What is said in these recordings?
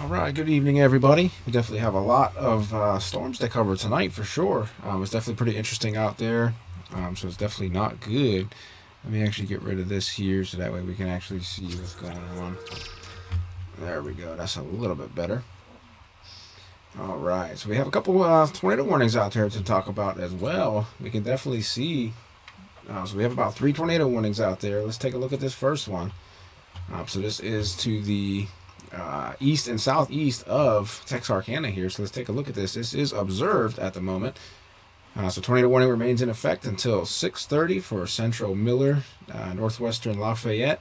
All right, good evening, everybody. We definitely have a lot of storms to cover tonight for sure. It's definitely pretty interesting out there, so it's definitely not good. Let me actually get rid of this here so that way we can actually see what's going on. There we go. That's a little bit better. All right, so we have a couple tornado warnings out there to talk about as well. We can definitely see. So we have about 3 tornado warnings out there. Let's take a look at this first one. So this is to the east and southeast of Texarkana here. So let's take a look at this. This is observed at the moment. So tornado warning remains in effect until 6:30 for central Miller, northwestern Lafayette,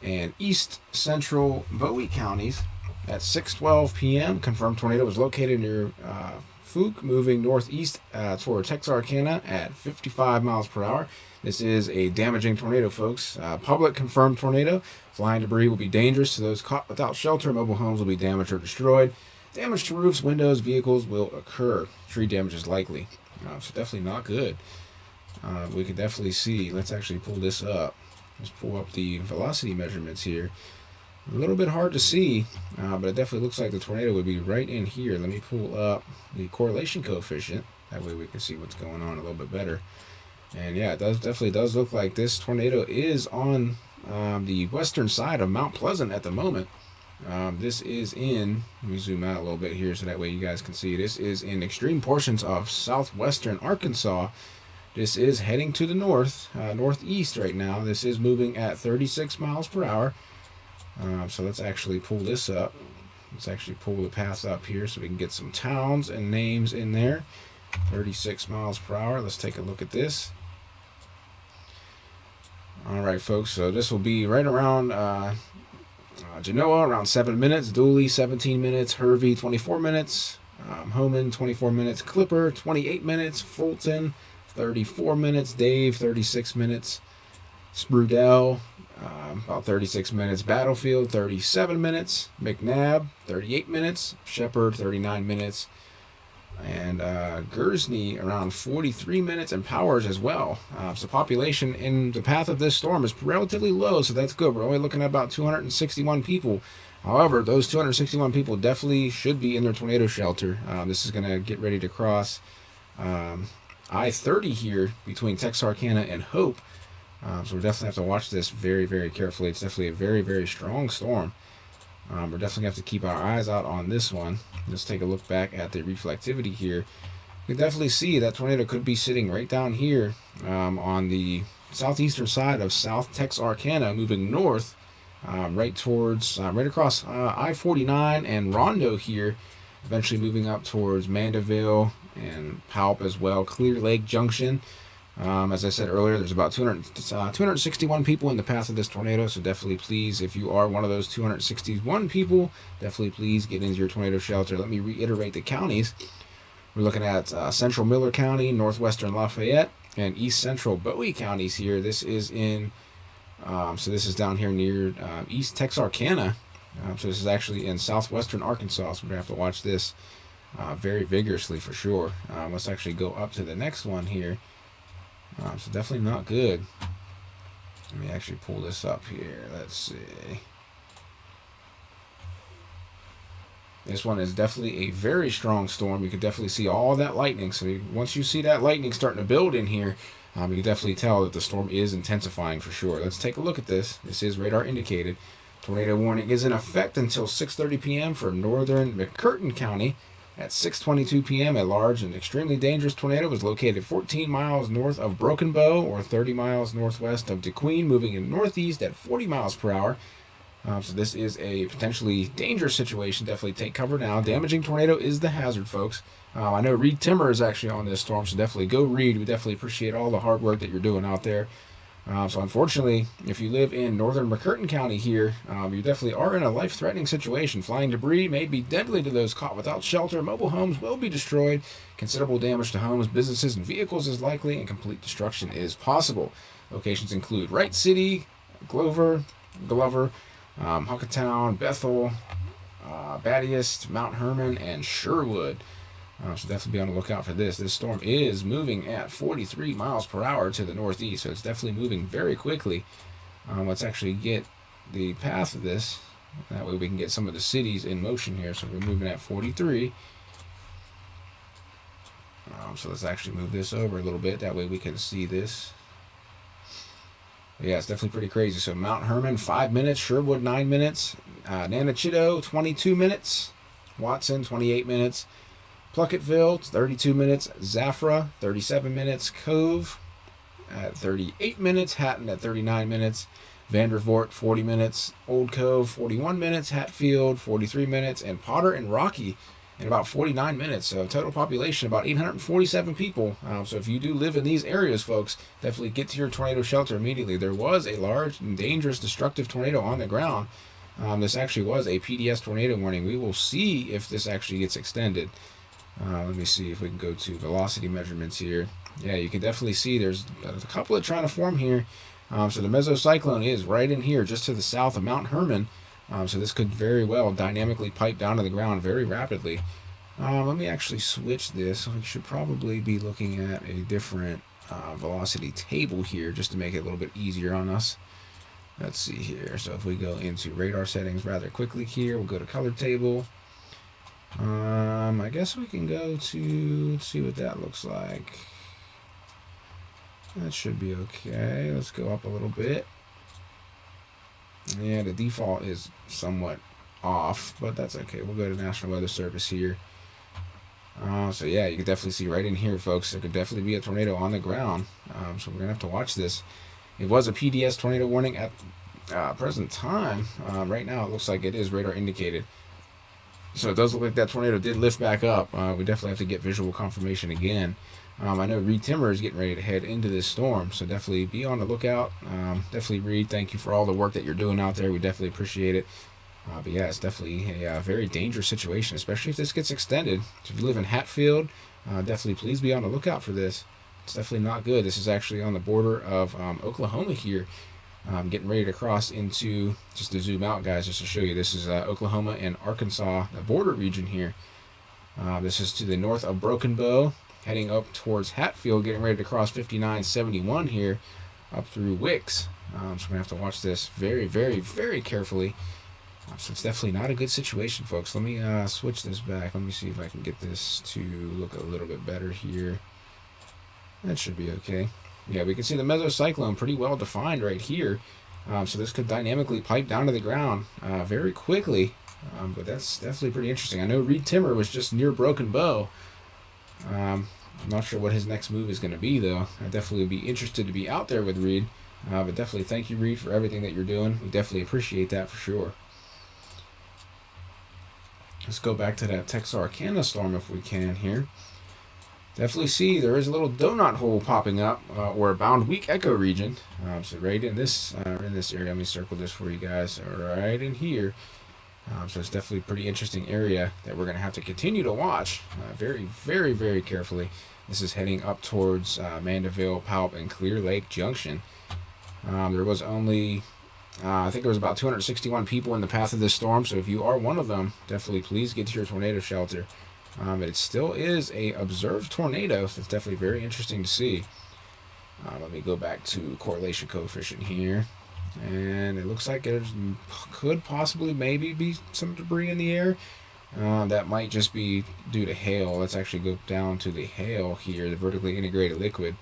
and east central Bowie counties. At 6:12 p.m., confirmed tornado was located near Fouke, moving northeast toward Texarkana at 55 miles per hour. This is a damaging tornado, folks. Public confirmed tornado. Flying debris will be dangerous to those caught without shelter. Mobile homes will be damaged or destroyed. Damage to roofs, windows, vehicles will occur. Tree damage is likely. So definitely not good. We can definitely see. Let's actually pull this up. Let's pull up the velocity measurements here. A little bit hard to see, but it definitely looks like the tornado would be right in here. Let me pull up the correlation coefficient. That way we can see what's going on a little bit better. And yeah, it definitely does look like this tornado is on the western side of Mount Pleasant at the moment. This is in, let me zoom out a little bit here so that way you guys can see. This is in extreme portions of southwestern Arkansas. This is heading to the northeast right now. This is moving at 36 miles per hour. So let's actually pull this up. Let's actually pull the path up here so we can get some towns and names in there. 36 miles per hour. Let's take a look at this. All right, folks. So this will be right around Genoa, around 7 minutes. Dooley, 17 minutes. Hervey, 24 minutes. Homan, 24 minutes. Clipper, 28 minutes. Fulton, 34 minutes. Dave, 36 minutes. Sprudell, about 36 minutes. Battlefield, 37 minutes. McNabb, 38 minutes. Shepherd, 39 minutes. And Guernsey around 43 minutes, and Powers as well. So population in the path of this storm is relatively low, so that's good. We're only looking at about 261 people. However, those 261 people definitely should be in their tornado shelter. This is going to get ready to cross I-30 here between Texarkana and Hope. So we definitely have to watch this very, very carefully. It's definitely a very, very strong storm. We're definitely going to have to keep our eyes out on this one. Let's take a look back at the reflectivity here. You can definitely see that tornado could be sitting right down here on the southeastern side of South Texarkana, moving north right towards, right across I-49 and Rondo here, eventually moving up towards Mandeville and Palp as well, Clear Lake Junction. As I said earlier, there's about 261 people in the path of this tornado, so definitely please, if you are one of those 261 people, definitely please get into your tornado shelter. Let me reiterate the counties. We're looking at central Miller County, northwestern Lafayette, and east central Bowie counties here. This is in, so this is down here near east Texarkana. So this is actually in southwestern Arkansas, so we're going to have to watch this very vigorously for sure. Let's actually go up to the next one here. So definitely not good. Let me actually pull this up here. Let's see. This one is definitely a very strong storm. You can definitely see all that lightning. So once you see that lightning starting to build in here, you can definitely tell that the storm is intensifying for sure. Let's take a look at this. This is radar indicated. Tornado warning is in effect until 6:30 p.m. for northern McCurtain County. At 6:22 p.m., a large and extremely dangerous tornado was located 14 miles north of Broken Bow or 30 miles northwest of DeQueen, moving in northeast at 40 miles per hour. So this is a potentially dangerous situation. Definitely take cover now. Damaging tornado is the hazard, folks. I know Reed Timmer is actually on this storm, so definitely go Reed. We definitely appreciate all the hard work that you're doing out there. So unfortunately, if you live in northern McCurtain County here, you definitely are in a life-threatening situation. Flying debris may be deadly to those caught without shelter. Mobile homes will be destroyed. Considerable damage to homes, businesses, and vehicles is likely, and complete destruction is possible. Locations include Wright City, Glover, Huckatown, Bethel, Battiest, Mount Herman, and Sherwood. So definitely be on the lookout for this. This storm is moving at 43 miles per hour to the northeast, so it's definitely moving very quickly. Let's actually get the path of this. That way we can get some of the cities in motion here. So we're moving at 43. So let's actually move this over a little bit. That way we can see this. Yeah, it's definitely pretty crazy. So Mount Herman, 5 minutes. Sherwood, 9 minutes. Nanachito, 22 minutes. Watson, 28 minutes. Plucketville, 32 minutes. Zafra, 37 minutes. Cove at 38 minutes. Hatton at 39 minutes. Vandervoort, 40 minutes. Old Cove, 41 minutes. Hatfield, 43 minutes. And Potter and Rocky in about 49 minutes. So total population, about 847 people. So if you do live in these areas, folks, definitely get to your tornado shelter immediately. There was a large and dangerous destructive tornado on the ground. This actually was a PDS tornado warning. We will see if this actually gets extended. Let me see if we can go to velocity measurements here. Yeah, you can definitely see there's a couple that trying to form here. So the mesocyclone is right in here, just to the south of Mount Herman. So this could very well dynamically pipe down to the ground very rapidly. Let me actually switch this. We should probably be looking at a different velocity table here just to make it a little bit easier on us. Let's see here. So if we go into radar settings rather quickly here, we'll go to color table. I guess we can go to, let's see what that looks like. That should be okay. Let's go up a little bit. Yeah, the default is somewhat off, but that's okay. We'll go to National Weather Service here. So yeah, you can definitely see right in here, folks, there could definitely be a tornado on the ground. So we're going to have to watch this. It was a PDS tornado warning at present time. Right now, it looks like it is radar indicated. So it does look like that tornado did lift back up. We definitely have to get visual confirmation again. I know Reed Timmer is getting ready to head into this storm, so definitely be on the lookout. Definitely, Reed, thank you for all the work that you're doing out there. We definitely appreciate it. But yeah, it's definitely a very dangerous situation, especially if this gets extended. So if you live in Hatfield, definitely please be on the lookout for this. It's definitely not good. This is actually on the border of Oklahoma here. Getting ready to cross into, just to zoom out, guys, just to show you, this is Oklahoma and Arkansas, the border region here. This is to the north of Broken Bow, heading up towards Hatfield, getting ready to cross 5971 here, up through Wicks. So we're going to have to watch this very, very, very carefully. So it's definitely not a good situation, folks. Let me switch this back. Let me see if I can get this to look a little bit better here. That should be okay. Yeah, we can see the mesocyclone pretty well defined right here. So this could dynamically pipe down to the ground very quickly. But that's definitely pretty interesting. I know Reed Timmer was just near Broken Bow. I'm not sure what his next move is going to be, though. I definitely would be interested to be out there with Reed. But definitely thank you, Reed, for everything that you're doing. We definitely appreciate that for sure. Let's go back to that Texarkana storm if we can here. Definitely see there is a little donut hole popping up, or a bound weak echo region. So right in this area, let me circle this for you guys. Right in here. So it's definitely a pretty interesting area that we're going to have to continue to watch very, very, very carefully. This is heading up towards Mandeville, Palp, and Clear Lake Junction. There was only, I think there was about 261 people in the path of this storm. So if you are one of them, definitely please get to your tornado shelter. But it still is a observed tornado, so it's definitely very interesting to see. Let me go back to correlation coefficient here. And it looks like there could possibly maybe be some debris in the air. That might just be due to hail. Let's actually go down to the hail here, the vertically integrated liquid.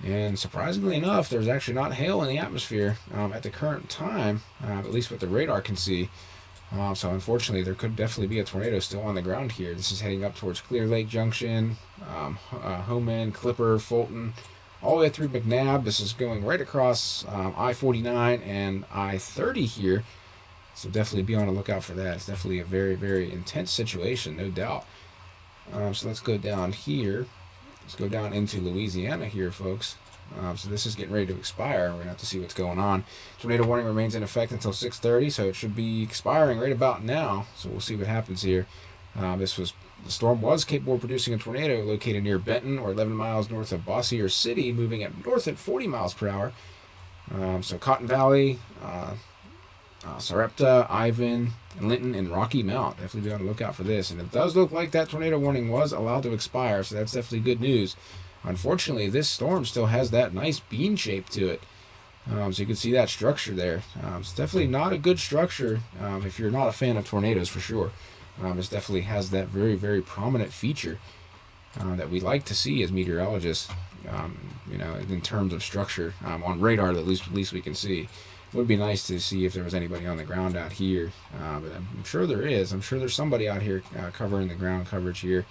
And surprisingly enough, there's actually not hail in the atmosphere at the current time, at least what the radar can see. So unfortunately, there could definitely be a tornado still on the ground here. This is heading up towards Clear Lake Junction, Homan, Clipper, Fulton, all the way through McNabb. This is going right across I-49 and I-30 here. So definitely be on the lookout for that. It's definitely a very, very intense situation, no doubt. So let's go down here. Let's go down into Louisiana here, folks. So this is getting ready to expire. We're going to have to see what's going on. Tornado warning remains in effect until 6:30, so it should be expiring right about now. So we'll see what happens here. The storm was capable of producing a tornado located near Benton or 11 miles north of Bossier City, moving north at 40 miles per hour. So Cotton Valley, Sarepta, Ivan, and Linton, and Rocky Mount. Definitely be on the lookout for this. And it does look like that tornado warning was allowed to expire, so that's definitely good news. Unfortunately, this storm still has that nice bean shape to it. So you can see that structure there. It's definitely not a good structure if you're not a fan of tornadoes, for sure. It definitely has that very, very prominent feature that we like to see as meteorologists, in terms of structure on radar. At least we can see. It would be nice to see if there was anybody on the ground out here, but I'm sure there is. I'm sure there's somebody out here covering the ground coverage here.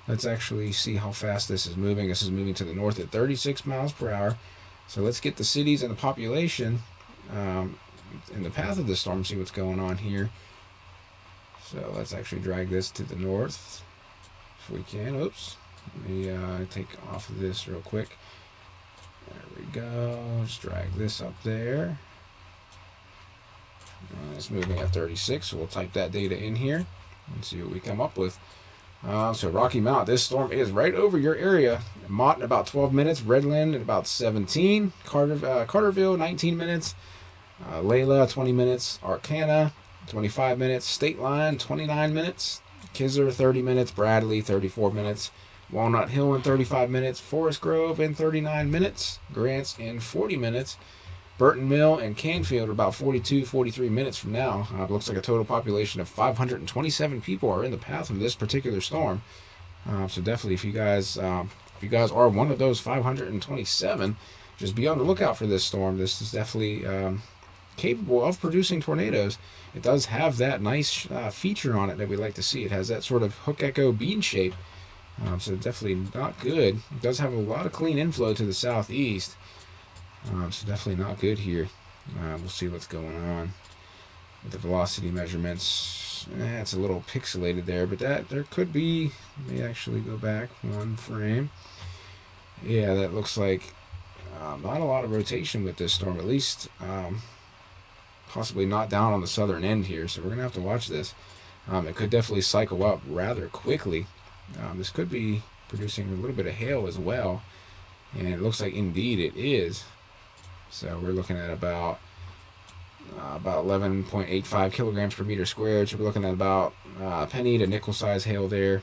Let's actually see how fast this is moving. This is moving to the north at 36 miles per hour. So let's get the cities and the population in the path of the storm, see what's going on here. So let's actually drag this to the north if we can. Oops. Let me take off of this real quick. There we go. Just drag this up there. It's moving at 36, so we'll type that data in here and see what we come up with. So Rocky Mount, this storm is right over your area. Mott in about 12 minutes, Redland in about 17, Carterville 19 minutes, Layla 20 minutes, Arcana 25 minutes, State Line 29 minutes, Kizzer 30 minutes, Bradley 34 minutes, Walnut Hill in 35 minutes, Forest Grove in 39 minutes, Grants in 40 minutes, Burton Mill and Canfield are about 43 minutes from now. It looks like a total population of 527 people are in the path of this particular storm. So definitely, if you guys are one of those 527, just be on the lookout for this storm. This is definitely capable of producing tornadoes. It does have that nice feature on it that we like to see. It has that sort of hook echo bean shape. So definitely not good. It does have a lot of clean inflow to the southeast. So definitely not good here. We'll see what's going on with the velocity measurements. It's a little pixelated there, but there could be. Let me actually go back one frame. Yeah, that looks like not a lot of rotation with this storm, at least possibly not down on the southern end here. So we're going to have to watch this. It could definitely cycle up rather quickly. This could be producing a little bit of hail as well, and it looks like indeed it is. So we're looking at about 11.85 kilograms per meter squared. So we're looking at about penny to nickel size hail there.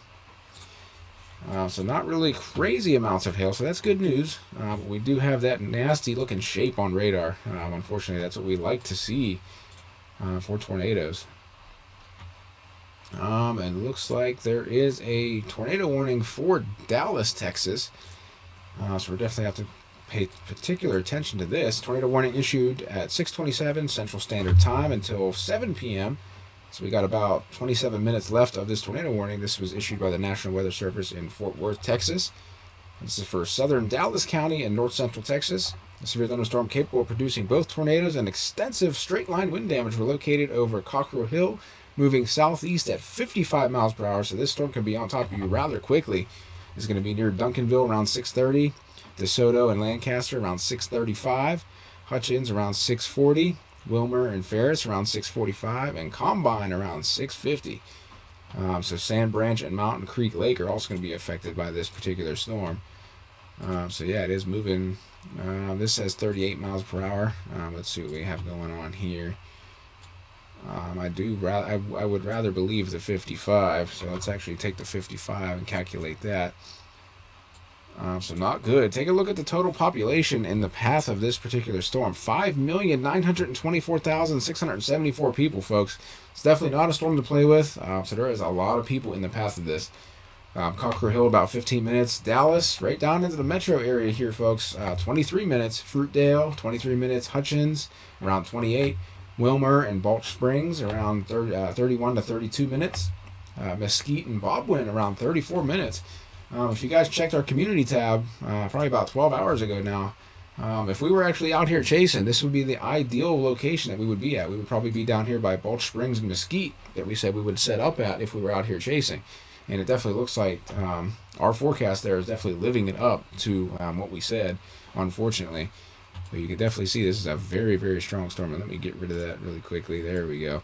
So not really crazy amounts of hail, so that's good news. But we do have that nasty looking shape on radar. Unfortunately, that's what we like to see for tornadoes. And it looks like there is a tornado warning for Dallas, Texas. So we definitely have to pay particular attention to this. Tornado warning issued at 6:27 Central Standard Time until 7 p.m. So we got about 27 minutes left of this tornado warning. This was issued by the National Weather Service in Fort Worth, Texas. This is for southern Dallas County and north central Texas. A severe thunderstorm capable of producing both tornadoes and extensive straight-line wind damage were located over Cockrell Hill, moving southeast at 55 miles per hour. So this storm can be on top of you rather quickly. It's going to be near Duncanville around 6:30. DeSoto and Lancaster around 6:35, Hutchins around 6:40, Wilmer and Ferris around 6:45, and Combine around 6:50. So Sand Branch and Mountain Creek Lake are also going to be affected by this particular storm. So yeah, it is moving. This says 38 miles per hour. Let's see what we have going on here. I would rather believe the 55. So let's actually take the 55 and calculate that. So not good. Take a look at the total population in the path of this particular storm. 5,924,674 people, folks. It's definitely not a storm to play with. So there is a lot of people in the path of this. Cockrell Hill, about 15 minutes. Dallas, right down into the metro area here, folks. 23 minutes. Fruitdale, 23 minutes. Hutchins, around 28. Wilmer and Balch Springs, around 31 to 32 minutes. Mesquite and Bobwin, around 34 minutes. If you guys checked our community tab, probably about 12 hours ago now, if we were actually out here chasing, this would be the ideal location that we would be at. We would probably be down here by Balch Springs and Mesquite that we said we would set up at if we were out here chasing. And it definitely looks like our forecast there is definitely living it up to what we said, unfortunately. But you can definitely see this is a very, very strong storm. And let me get rid of that really quickly. There we go.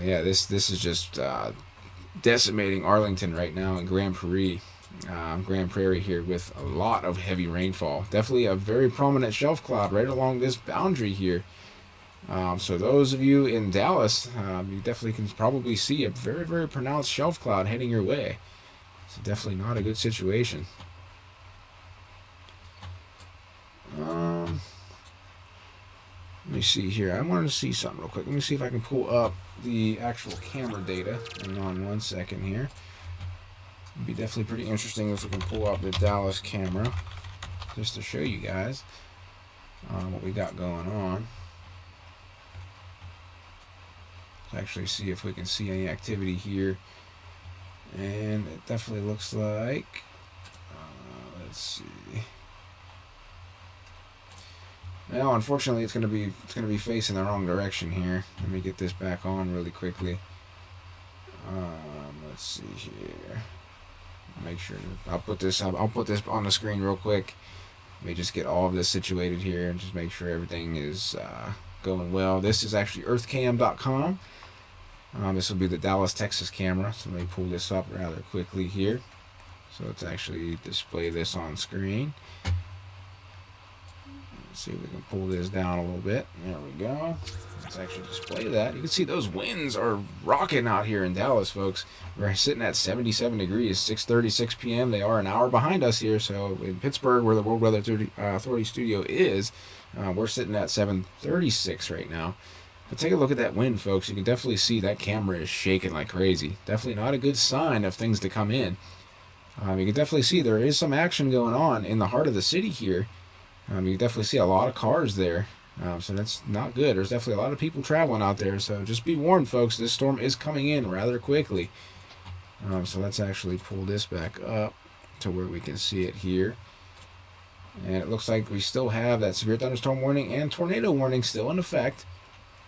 Yeah, this is just decimating Arlington right now in Grand Prairie here with a lot of heavy rainfall. Definitely a very prominent shelf cloud right along this boundary here. So those of you in Dallas, you definitely can probably see a very, very pronounced shelf cloud heading your way. So definitely not a good situation. Let me see here. I wanted to see something real quick. Let me see if I can pull up the actual camera data. Hang on 1 second here. It'd be definitely pretty interesting if we can pull up the Dallas camera, just to show you guys what we got going on. Let's actually see if we can see any activity here. And it definitely looks like, let's see. Now, unfortunately, it's gonna be facing the wrong direction here. Let me get this back on really quickly. Let's see here. Make sure I'll put this on the screen real quick. Let me just get all of this situated here and just make sure everything is going well. This is actually earthcam.com. This will be the Dallas, Texas camera. So let me pull this up rather quickly here. So let's actually display this on screen. Let's see if we can pull this down a little bit. There we go. Let's actually display that. You can see those winds are rocking out here in Dallas, folks. We're sitting at 77 degrees, 6:36 p.m. They are an hour behind us here. So in Pittsburgh, where the World Weather Authority studio is, we're sitting at 7:36 right now. But take a look at that wind, folks. You can definitely see that camera is shaking like crazy. Definitely not a good sign of things to come in. You can definitely see there is some action going on in the heart of the city here. You can definitely see a lot of cars there. So that's not good. There's definitely a lot of people traveling out there. So just be warned, folks. This storm is coming in rather quickly. So let's actually pull this back up to where we can see it here. And it looks like we still have that severe thunderstorm warning and tornado warning still in effect.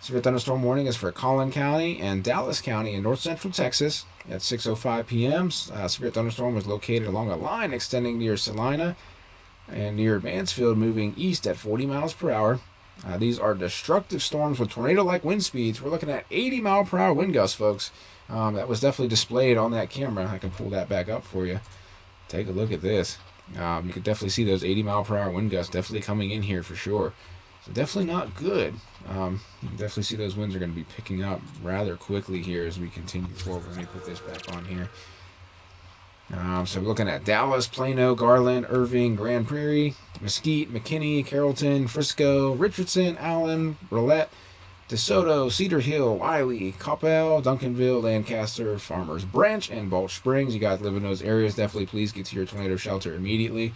Severe thunderstorm warning is for McCurtain County and Dallas County in north central Texas at 6:05 p.m. Severe thunderstorm was located along a line extending near Salina and near Mansfield, moving east at 40 miles per hour. These are destructive storms with tornado-like wind speeds. We're looking at 80 mile per hour wind gusts, folks. That was definitely displayed on that camera. I can pull that back up for you. Take a look at this. You can definitely see those 80 mile per hour wind gusts definitely coming in here for sure. So definitely not good. You can definitely see those winds are going to be picking up rather quickly here as we continue forward. Let me put this back on here. So we're looking at Dallas, Plano, Garland, Irving, Grand Prairie, Mesquite, McKinney, Carrollton, Frisco, Richardson, Allen, Rolette, DeSoto, Cedar Hill, Wiley, Coppell, Duncanville, Lancaster, Farmers Branch, and Balch Springs. You guys live in those areas. Definitely please get to your tornado shelter immediately.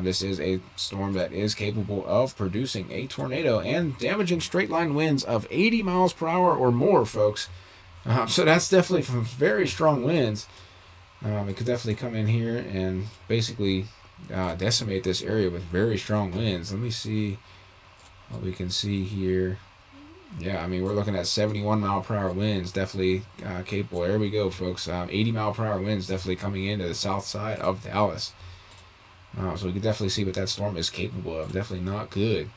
This is a storm that is capable of producing a tornado and damaging straight line winds of 80 miles per hour or more, folks. So that's definitely from very strong winds. It could definitely come in here and basically decimate this area with very strong winds. Let me see what we can see here. Yeah, I mean, we're looking at 71 mile per hour winds, definitely capable. There we go, folks. 80 mile per hour winds definitely coming into the south side of Dallas. So we can definitely see what that storm is capable of. Definitely not good.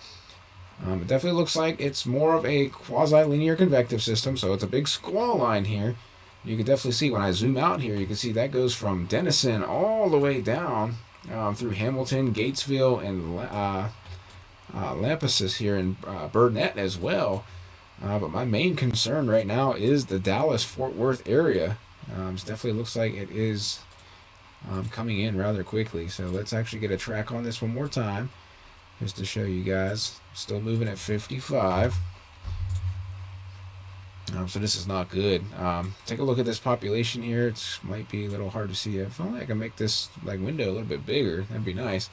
It definitely looks like it's more of a quasi-linear convective system, so it's a big squall line here. You can definitely see when I zoom out here, you can see that goes from Denison all the way down through Hamilton, Gatesville, and Lampasas here in Burnett as well. But my main concern right now is the Dallas-Fort Worth area. It definitely looks like it is coming in rather quickly. So let's actually get a track on this one more time, just to show you guys. Still moving at 55. So this is not good. Take a look at this population here. It might be a little hard to see. If only I can make this window a little bit bigger, that'd be nice.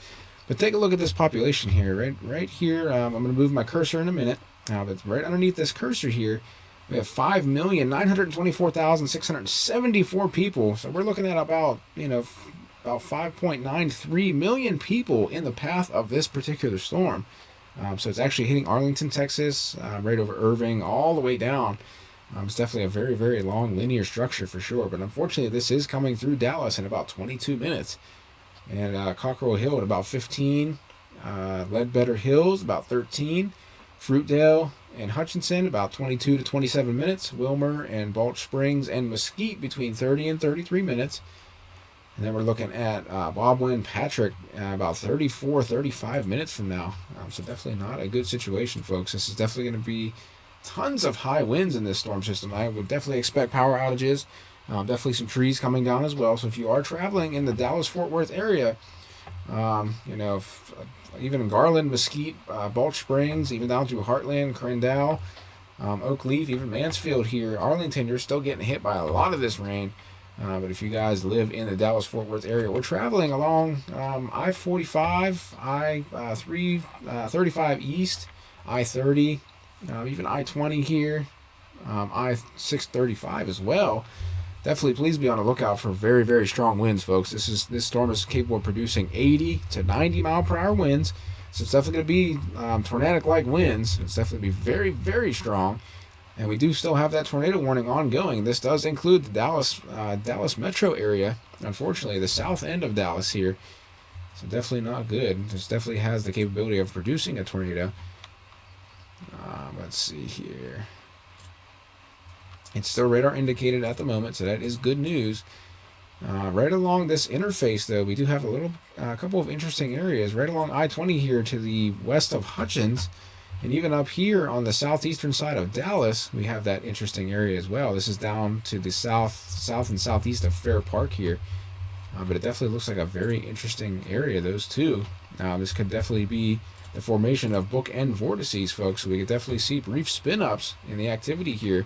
But take a look at this population here. Right here, I'm going to move my cursor in a minute. But right underneath this cursor here, we have 5,924,674 people. So we're looking at about 5.93 million people in the path of this particular storm. So it's actually hitting Arlington, Texas, right over Irving, all the way down. It's definitely a very, very long linear structure for sure. But unfortunately, this is coming through Dallas in about 22 minutes. And Cockrell Hill at about 15. Ledbetter Hills about 13. Fruitdale and Hutchinson about 22 to 27 minutes. Wilmer and Balch Springs and Mesquite between 30 and 33 minutes. And then we're looking at Baldwin, Patrick, about 34, 35 minutes from now. So definitely not a good situation, folks. This is definitely going to be tons of high winds in this storm system. I would definitely expect power outages. Definitely some trees coming down as well. So if you are traveling in the Dallas-Fort Worth area, Even Garland, Mesquite, Balch Springs, even down through Heartland, Crandall, Oak Leaf, even Mansfield here, Arlington, you're still getting hit by a lot of this rain. But if you guys live in the Dallas-Fort Worth area, we're traveling along I-45, I-35 East, I-30, even I-20 here, I-635 as well. Definitely please be on the lookout for very, very strong winds, folks. This storm is capable of producing 80 to 90 mile per hour winds. So it's definitely going to be tornadic-like winds. It's definitely going to be very, very strong. And we do still have that tornado warning ongoing. This does include the Dallas metro area. Unfortunately, the south end of Dallas here. So definitely not good. This definitely has the capability of producing a tornado. Let's see here. It's still radar indicated at the moment, so that is good news. Right along this interface, though, we do have a couple of interesting areas. Right along I-20 here to the west of Hutchins, and even up here on the southeastern side of Dallas, we have that interesting area as well. This is down to the south and southeast of Fair Park here. But it definitely looks like a very interesting area, those two. This could definitely be the formation of bookend vortices, folks. So we could definitely see brief spin-ups in the activity here.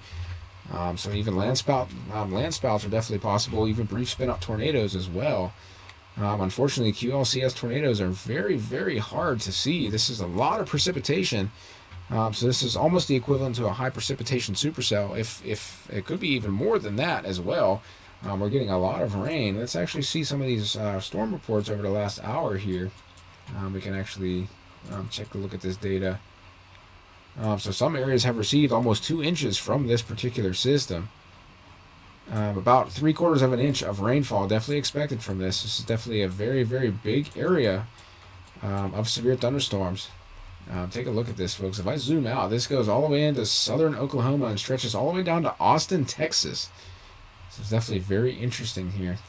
So even land spouts are definitely possible, even brief spin-up tornadoes as well. Unfortunately, QLCS tornadoes are very, very hard to see. This is a lot of precipitation. So this is almost the equivalent to a high precipitation supercell, if it could be even more than that as well. We're getting a lot of rain. Let's actually see some of these storm reports over the last hour here. We can actually check a look at this data. So some areas have received almost 2 inches from this particular system. About 3/4 of an inch of rainfall definitely expected from this. This is definitely a very, very big area of severe thunderstorms. Take a look at this, folks. If I zoom out, this goes all the way into southern Oklahoma and stretches all the way down to Austin, Texas. So it's definitely very interesting here.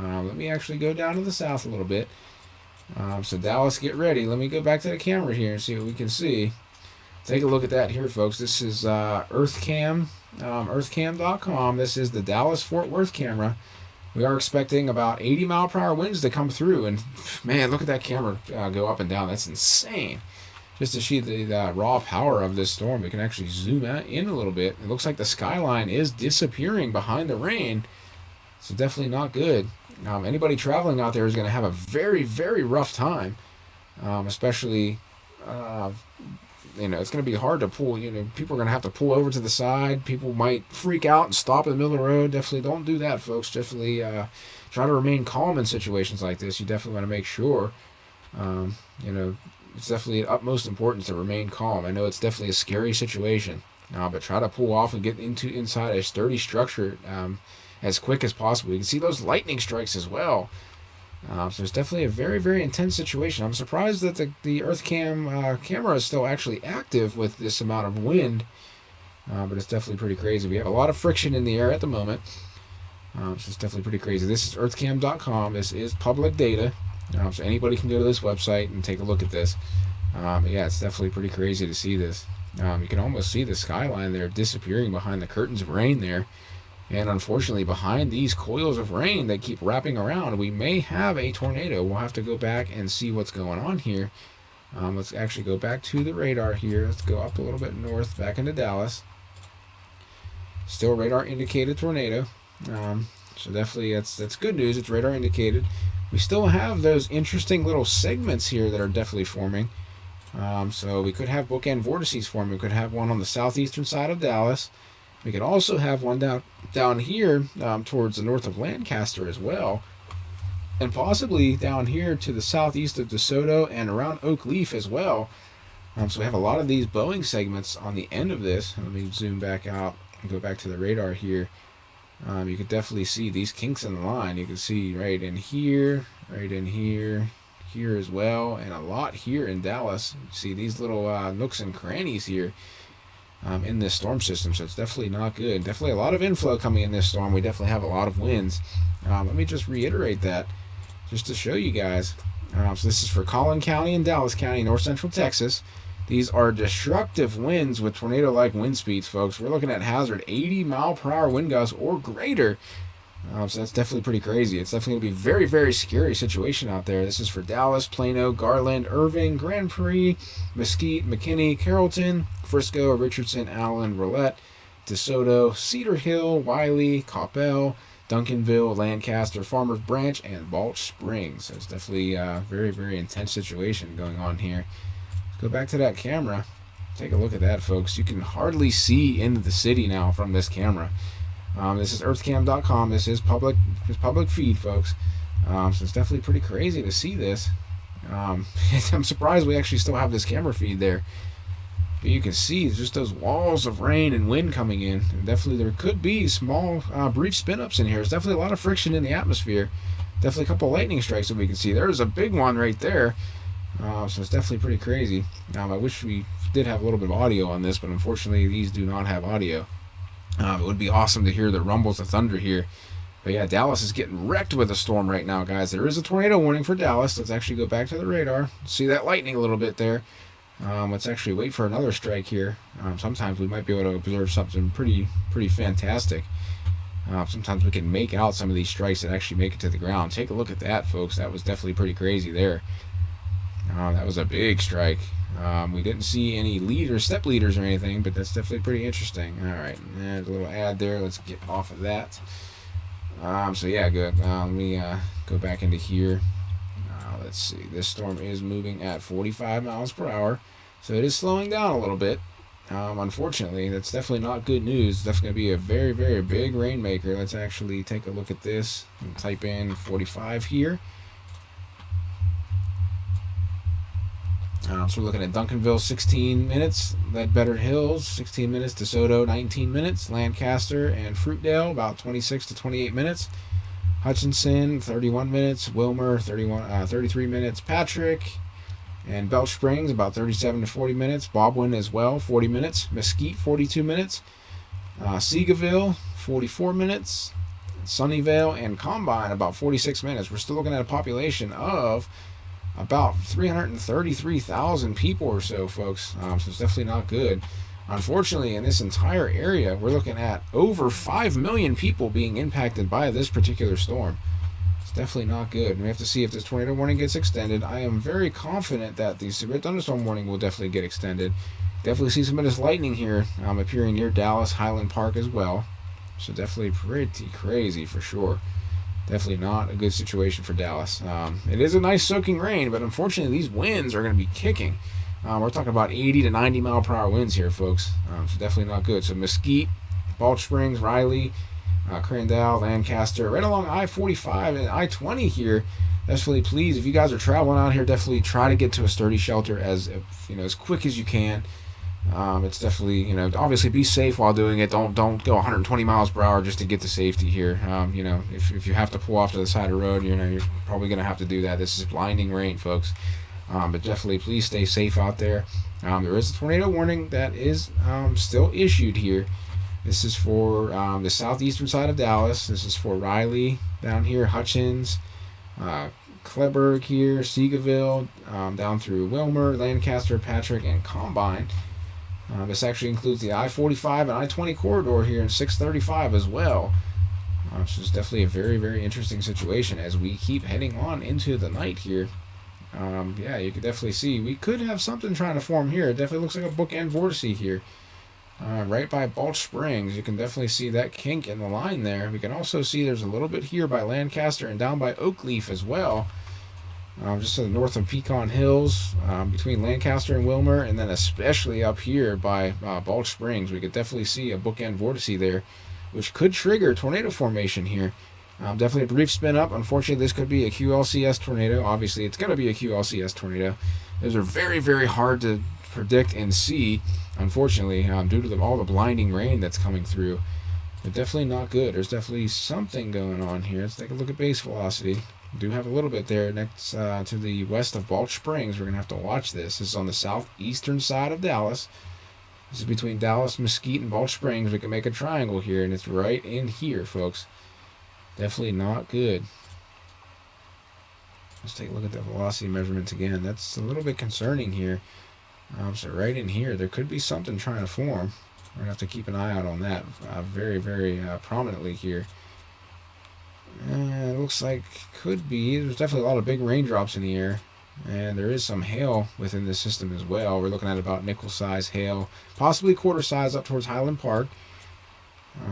Let me actually go down to the south a little bit. So Dallas, get ready. Let me go back to the camera here and see what we can see. Take a look at that here, folks. This is EarthCam, earthcam.com. This is the Dallas-Fort Worth camera. We are expecting about 80 mile per hour winds to come through. And, man, look at that camera go up and down. That's insane. Just to see the raw power of this storm, we can actually zoom in a little bit. It looks like the skyline is disappearing behind the rain. So definitely not good. Anybody traveling out there is going to have a very, very rough time, especially... it's going to be hard to pull. People are going to have to pull over to the side. People might freak out and stop in the middle of the road. Definitely don't do that, folks. Definitely try to remain calm in situations like this. You definitely want to make sure, it's definitely of utmost importance to remain calm. I know it's definitely a scary situation, but try to pull off and get inside a sturdy structure as quick as possible. You can see those lightning strikes as well. So it's definitely a very, very intense situation. I'm surprised that the EarthCam camera is still actually active with this amount of wind, but it's definitely pretty crazy. We have a lot of friction in the air at the moment, so it's definitely pretty crazy. This is earthcam.com. This is public data, so anybody can go to this website and take a look at this. Yeah, it's definitely pretty crazy to see this. You can almost see the skyline there disappearing behind the curtains of rain there. And unfortunately, behind these coils of rain that keep wrapping around, we may have a tornado. We'll have to go back and see what's going on here. Let's actually go back to the radar here. Let's go up a little bit north, back into Dallas. Still radar indicated tornado. So definitely that's good news. It's radar indicated. We still have those interesting little segments here that are definitely forming. So we could have bookend vortices forming. We could have one on the southeastern side of Dallas. We could also have one down here towards the north of Lancaster as well. And possibly down here to the southeast of DeSoto and around Oak Leaf as well. So we have a lot of these Boeing segments on the end of this. Let me zoom back out and go back to the radar here. You could definitely see these kinks in the line. You can see right in here, here as well, and a lot here in Dallas. You see these little nooks and crannies here. In this storm system, so it's definitely not good. Definitely a lot of inflow coming in this storm. We definitely have a lot of winds. Let me just reiterate that just to show you guys. So this is for Collin County and Dallas County, north central Texas. These are destructive winds with tornado-like wind speeds, folks. We're looking at hazard 80 mile per hour wind gusts or greater. So that's definitely pretty crazy. It's definitely going to be a very, very scary situation out there. This is for Dallas, Plano, Garland, Irving, Grand Prairie, Mesquite, McKinney, Carrollton, Frisco, Richardson, Allen, Rolette, DeSoto, Cedar Hill, Wiley, Coppell, Duncanville, Lancaster, Farmers Branch, and Balch Springs. So it's definitely a very, very intense situation going on here. Let's go back to that camera. Take a look at that, folks. You can hardly see into the city now from this camera. This is earthcam.com. This is public feed, folks. So it's definitely pretty crazy to see this. I'm surprised we actually still have this camera feed there. But you can see just those walls of rain and wind coming in. And definitely there could be small, brief spin-ups in here. There's definitely a lot of friction in the atmosphere. Definitely a couple lightning strikes that we can see. There's a big one right there. So it's definitely pretty crazy. I wish we did have a little bit of audio on this, but unfortunately these do not have audio. It would be awesome to hear the rumbles of thunder here. But yeah, Dallas is getting wrecked with a storm right now, guys. There is a tornado warning for Dallas. Let's actually go back to the radar. See that lightning a little bit there. Let's actually wait for another strike here. Sometimes we might be able to observe something pretty fantastic. Sometimes we can make out some of these strikes that actually make it to the ground. Take a look at that, folks. That was definitely pretty crazy there. That was a big strike. We didn't see any step leaders or anything, but that's definitely pretty interesting. All right, there's a little ad there. Let's get off of that. So yeah, good. Let me go back into here. Let's see. This storm is moving at 45 miles per hour, so it is slowing down a little bit. Unfortunately, that's definitely not good news. It's definitely going to be a very, very big rainmaker. Let's actually take a look at this and type in 45 here. So we're looking at Duncanville, 16 minutes. Ledbetter Hills, 16 minutes. DeSoto, 19 minutes. Lancaster and Fruitdale, about 26 to 28 minutes. Hutchinson, 31 minutes. Wilmer, 33 minutes. Patrick and Belch Springs, about 37 to 40 minutes. Bobwin as well, 40 minutes. Mesquite, 42 minutes. Seagoville, 44 minutes. Sunnyvale and Combine, about 46 minutes. We're still looking at a population of about 333,000 people or so, folks. So it's definitely not good. Unfortunately, in this entire area, we're looking at over 5 million people being impacted by this particular storm. It's definitely not good. We have to see if this tornado warning gets extended. I am very confident that the severe thunderstorm warning will definitely get extended. Definitely see some of this lightning here appearing near Dallas, Highland Park as well. So definitely pretty crazy for sure. Definitely not a good situation for Dallas. It is a nice soaking rain, but unfortunately these winds are going to be kicking. We're talking about 80 to 90 mile per hour winds here, folks. So definitely not good. So Mesquite, Balch Springs, Riley, Crandall, Lancaster, right along I-45 and I-20 here. Definitely, please, if you guys are traveling out here, definitely try to get to a sturdy shelter as quick as you can. It's definitely, obviously be safe while doing it. Don't go 120 miles per hour just to get to safety here. If you have to pull off to the side of the road, you're probably going to have to do that. This is blinding rain, folks. But definitely please stay safe out there. There is a tornado warning that is still issued here. This is for the southeastern side of Dallas. This is for Riley down here, Hutchins, Kleberg here, Seagoville, down through Wilmer, Lancaster, Patrick, and Combine. This actually includes the I-45 and I-20 corridor here in 635 as well. So it's definitely a very, very interesting situation as we keep heading on into the night here. Yeah, you can definitely see we could have something trying to form here. It definitely looks like a bookend vortice here. Right by Balch Springs, you can definitely see that kink in the line there. We can also see there's a little bit here by Lancaster and down by Oakleaf as well. Just to the north of Pecan Hills, between Lancaster and Wilmer, and then especially up here by Balch Springs, we could definitely see a bookend vortice there, which could trigger tornado formation here. Definitely a brief spin up. Unfortunately, this could be a QLCS tornado. Obviously, it's going to be a QLCS tornado. Those are very, very hard to predict and see, unfortunately, due to all the blinding rain that's coming through. But definitely not good. There's definitely something going on here. Let's take a look at base velocity. We do have a little bit there next to the west of Balch Springs. We're going to have to watch this. This is on the southeastern side of Dallas. This is between Dallas, Mesquite, and Balch Springs. We can make a triangle here, and it's right in here, folks. Definitely not good. Let's take a look at the velocity measurements again. That's a little bit concerning here. So right in here, there could be something trying to form. We're going to have to keep an eye out on that very, very prominently here. It looks like could be. There's definitely a lot of big raindrops in the air. And there is some hail within this system as well. We're looking at about nickel-size hail, possibly quarter-size up towards Highland Park.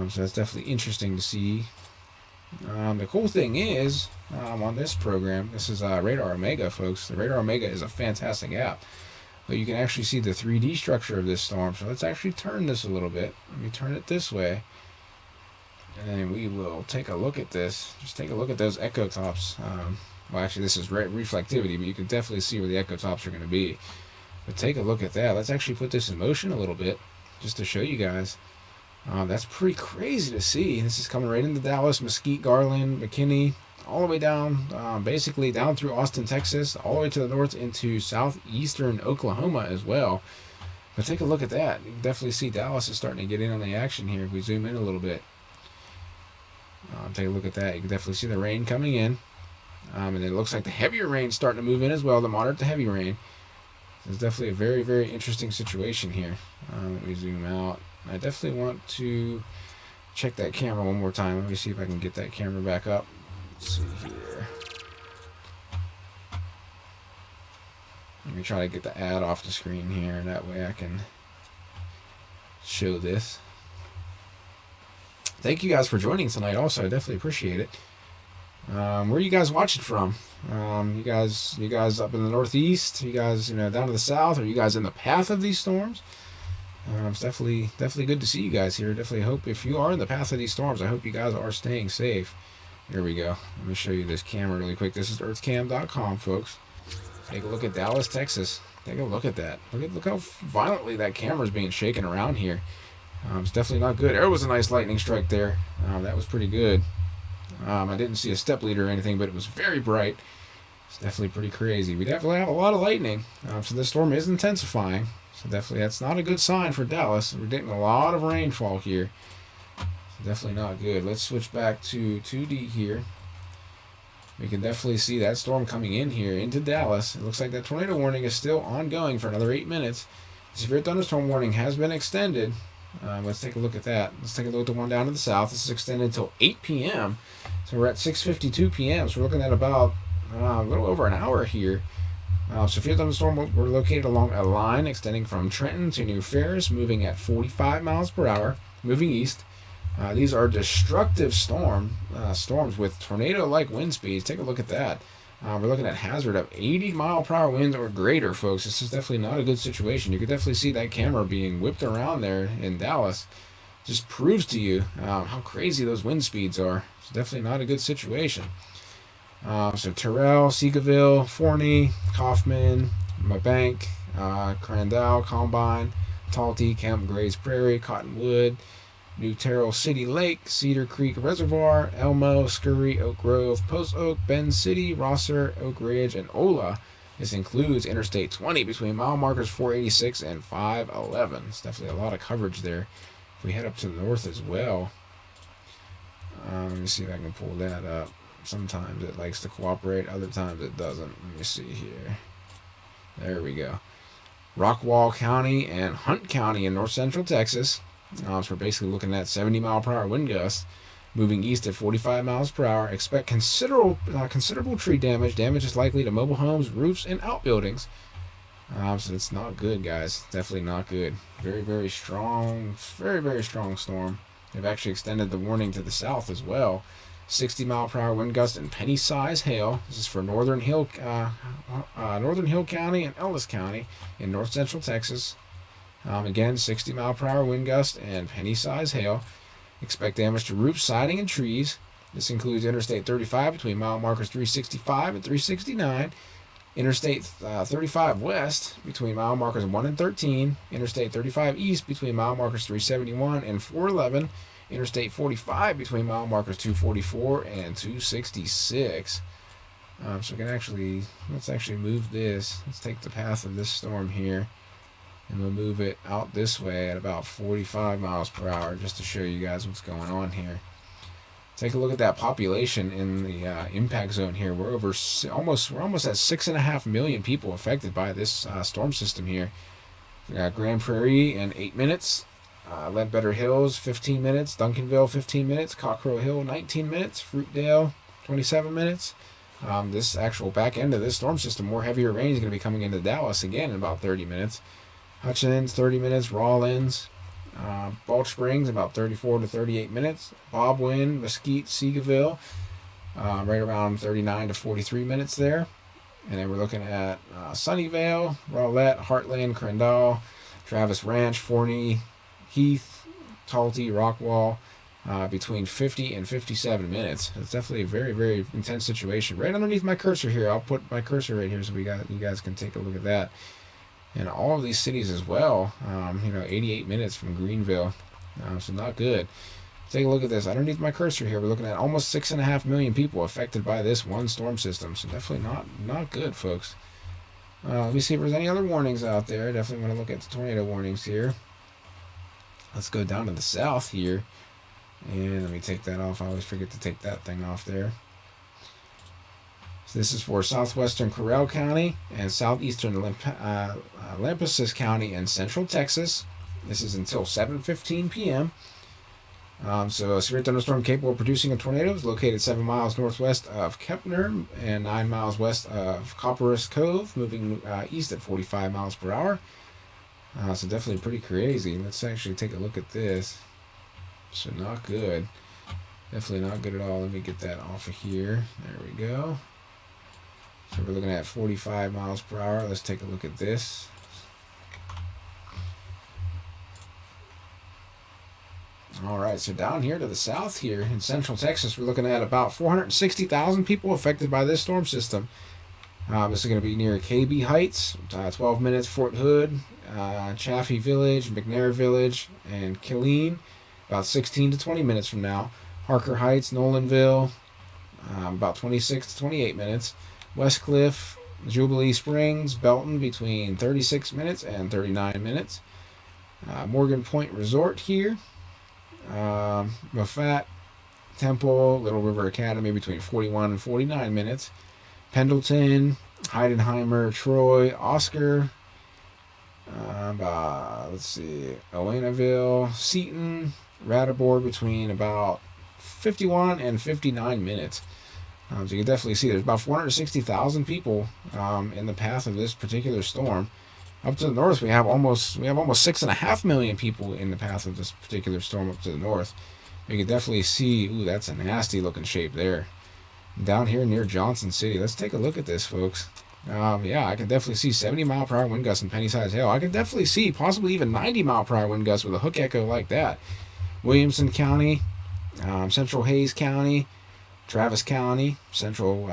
So that's definitely interesting to see. The cool thing is, on this program, this is Radar Omega, folks. The Radar Omega is a fantastic app. But you can actually see the 3D structure of this storm. So let's actually turn this a little bit. Let me turn it this way. And we will take a look at this. Just take a look at those echo tops. Well, actually, this is reflectivity, but you can definitely see where the echo tops are going to be. But take a look at that. Let's actually put this in motion a little bit, just to show you guys. That's pretty crazy to see. This is coming right into Dallas, Mesquite, Garland, McKinney, all the way down, basically down through Austin, Texas, all the way to the north into southeastern Oklahoma as well. But take a look at that. You can definitely see Dallas is starting to get in on the action here if we zoom in a little bit. Take a look at that. You can definitely see the rain coming in. And it looks like the heavier rain is starting to move in as well, the moderate to heavy rain. So it's definitely a very, very interesting situation here. Let me zoom out. I definitely want to check that camera one more time. Let me see if I can get that camera back up. Let's see here. Let me try to get the ad off the screen here. That way I can show this. Thank you guys for joining tonight also. I definitely appreciate it. Where are you guys watching from? You guys up in the northeast? You guys, down to the south? Are you guys in the path of these storms? It's definitely good to see you guys here. Definitely hope if you are in the path of these storms, I hope you guys are staying safe. Here we go. Let me show you this camera really quick. This is earthcam.com, folks. Take a look at Dallas, Texas. Take a look at that. Look how violently that camera is being shaken around here. It's definitely not good. There was a nice lightning strike there. That was pretty good. I didn't see a step leader or anything, but it was very bright. It's definitely pretty crazy. We definitely have a lot of lightning. So this storm is intensifying. So definitely that's not a good sign for Dallas. We're getting a lot of rainfall here. So definitely not good. Let's switch back to 2D here. We can definitely see that storm coming in here into Dallas. It looks like that tornado warning is still ongoing for another 8 minutes. The severe thunderstorm warning has been extended. Let's take a look at that. Let's take a look at the one down to the south. This is extended until 8 p.m. So we're at 6:52 p.m. So we're looking at about a little over an hour here. Severe thunderstorm, we're located along a line extending from Trenton to New Ferris, moving at 45 miles per hour, moving east. These are destructive storms with tornado-like wind speeds. Take a look at that. We're looking at hazard of 80 mile per hour winds or greater, folks. This is definitely not a good situation. You can definitely see that camera being whipped around there in Dallas. Just proves to you how crazy those wind speeds are. It's definitely not a good situation. So Terrell, Seagoville, Forney, Huffman, Mabank, Crandall, Combine, Talty, Camp Grays Prairie, Cottonwood, New Terrell City Lake, Cedar Creek Reservoir, Elmo, Scurry, Oak Grove, Post Oak, Bend City, Rosser, Oak Ridge, and Ola. This includes Interstate 20 between mile markers 486 and 511. It's definitely a lot of coverage there. If we head up to the north as well, let me see if I can pull that up. Sometimes it likes to cooperate, other times it doesn't. Let me see here. There we go. Rockwall County and Hunt County in north central Texas. So we're basically looking at 70 mile per hour wind gusts, moving east at 45 miles per hour. Expect considerable tree damage. Damage is likely to mobile homes, roofs, and outbuildings. So it's not good, guys. Definitely not good. Very, very strong, very strong storm. They've actually extended the warning to the south as well. 60 mile per hour wind gust and penny-size hail. This is for Northern Hill County and Ellis County in north central Texas. Again, 60 mile per hour wind gust and penny-size hail. Expect damage to roofs, siding, and trees. This includes Interstate 35 between mile markers 365 and 369. Interstate 35 west between mile markers 1 and 13. Interstate 35 east between mile markers 371 and 411. Interstate 45 between mile markers 244 and 266. So we can let's actually move this. Let's take the path of this storm here, and we'll move it out this way at about 45 miles per hour just to show you guys what's going on here. Take a look at that population in the impact zone here. We're almost at 6.5 million people affected by this storm system here. We got Grand Prairie in 8 minutes. Ledbetter Hills, 15 minutes. Duncanville, 15 minutes. Cockrell Hill, 19 minutes. Fruitdale, 27 minutes. This actual back end of this storm system, more heavier rain is going to be coming into Dallas again in about 30 minutes. Hutchins, 30 minutes. Rawlins, Balch Springs, about 34 to 38 minutes. Bobwin, Mesquite, Seagoville, right around 39 to 43 minutes there. And then we're looking at Sunnyvale, Rowlett, Heartland, Crandall, Travis Ranch, Forney, Heath, Talty, Rockwall, between 50 and 57 minutes. It's definitely a very, very intense situation. Right underneath my cursor here, I'll put my cursor right here so you guys can take a look at that. And all of these cities as well, 88 minutes from Greenville, so not good. Take a look at this. Underneath my cursor here, we're looking at almost 6.5 million people affected by this one storm system. So definitely not good, folks. Let me see if there's any other warnings out there. Definitely want to look at the tornado warnings here. Let's go down to the south here. And let me take that off. I always forget to take that thing off there. So this is for southwestern Corral County and southeastern Lampasas County and central Texas. This is until 7:15 p.m. So a severe thunderstorm capable of producing a tornado is located 7 miles northwest of Kempner and 9 miles west of Copperas Cove, moving east at 45 miles per hour. So definitely pretty crazy. Let's actually take a look at this. So not good. Definitely not good at all. Let me get that off of here. There we go. So we're looking at 45 miles per hour. Let's take a look at this. All right, so down here to the south here in central Texas, we're looking at about 460,000 people affected by this storm system. This is going to be near KB Heights, 12 minutes, Fort Hood, Chaffee Village, McNair Village, and Killeen, about 16 to 20 minutes from now. Harker Heights, Nolanville, about 26 to 28 minutes. Westcliff, Jubilee Springs, Belton, between 36 minutes and 39 minutes. Morgan Point Resort here. Moffat, Temple, Little River Academy, between 41 and 49 minutes. Pendleton, Heidenheimer, Troy, Oscar, Owenaville, Seaton, Ratibor, between about 51 and 59 minutes. So you can definitely see there's about 460,000 people in the path of this particular storm. Up to the north, we have almost 6.5 million people in the path of this particular storm up to the north. You can definitely see, ooh, that's a nasty looking shape there. Down here near Johnson City, let's take a look at this, folks. Yeah, I can definitely see 70 mile per hour wind gusts and penny size hail. I can definitely see possibly even 90 mile per hour wind gusts with a hook echo like that. Williamson County, Central Hayes County, Travis County, Central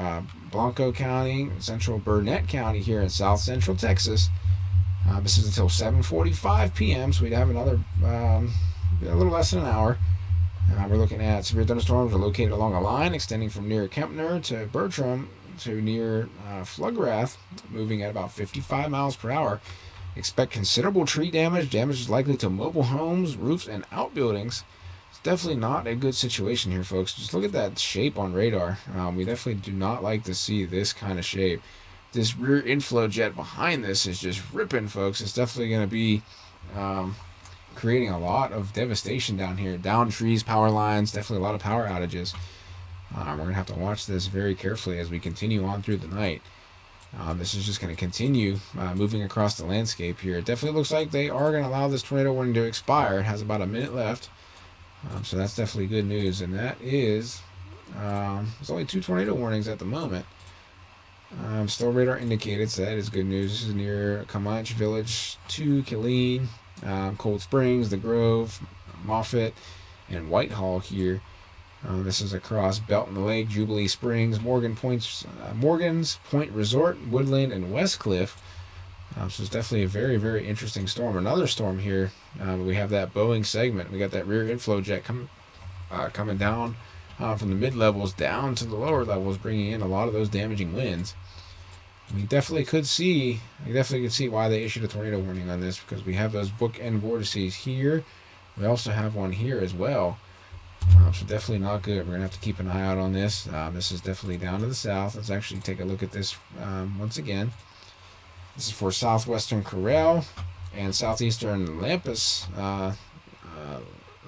Blanco County, Central Burnett County here in south central Texas. This is until 7:45 p.m., so we'd have another a little less than an hour. We're looking at severe thunderstorms are located along a line extending from near Kempner to Bertram to near Flugrath, moving at about 55 miles per hour. Expect considerable tree damage. Damage is likely to mobile homes, roofs, and outbuildings. It's definitely not a good situation here, folks. Just look at that shape on radar. We definitely do not like to see this kind of shape. This rear inflow jet behind this is just ripping, folks. It's definitely going to be creating a lot of devastation down here. Down trees, power lines, definitely a lot of power outages. We're going to have to watch this very carefully as we continue on through the night. This is just going to continue moving across the landscape here. It definitely looks like they are going to allow this tornado warning to expire. It has about a minute left. So that's definitely good news. And that is, there's only 2 tornado warnings at the moment. Still radar indicated, so that is good news. This is near Comanche Village 2, Killeen, Cold Springs, The Grove, Moffett, and Whitehall here. This is across Belton Lake, Jubilee Springs, Morgan's Point Resort, Woodland, and Westcliff. So it's definitely a very, very interesting storm. Another storm here. We have that Boeing segment. We got that rear inflow jet coming down from the mid-levels down to the lower levels, bringing in a lot of those damaging winds. We definitely could see why they issued a tornado warning on this, because we have those bookend vortices here. We also have one here as well. So definitely not good. We're going to have to keep an eye out on this. This is definitely down to the south. Let's actually take a look at this once again. This is for southwestern Corral and southeastern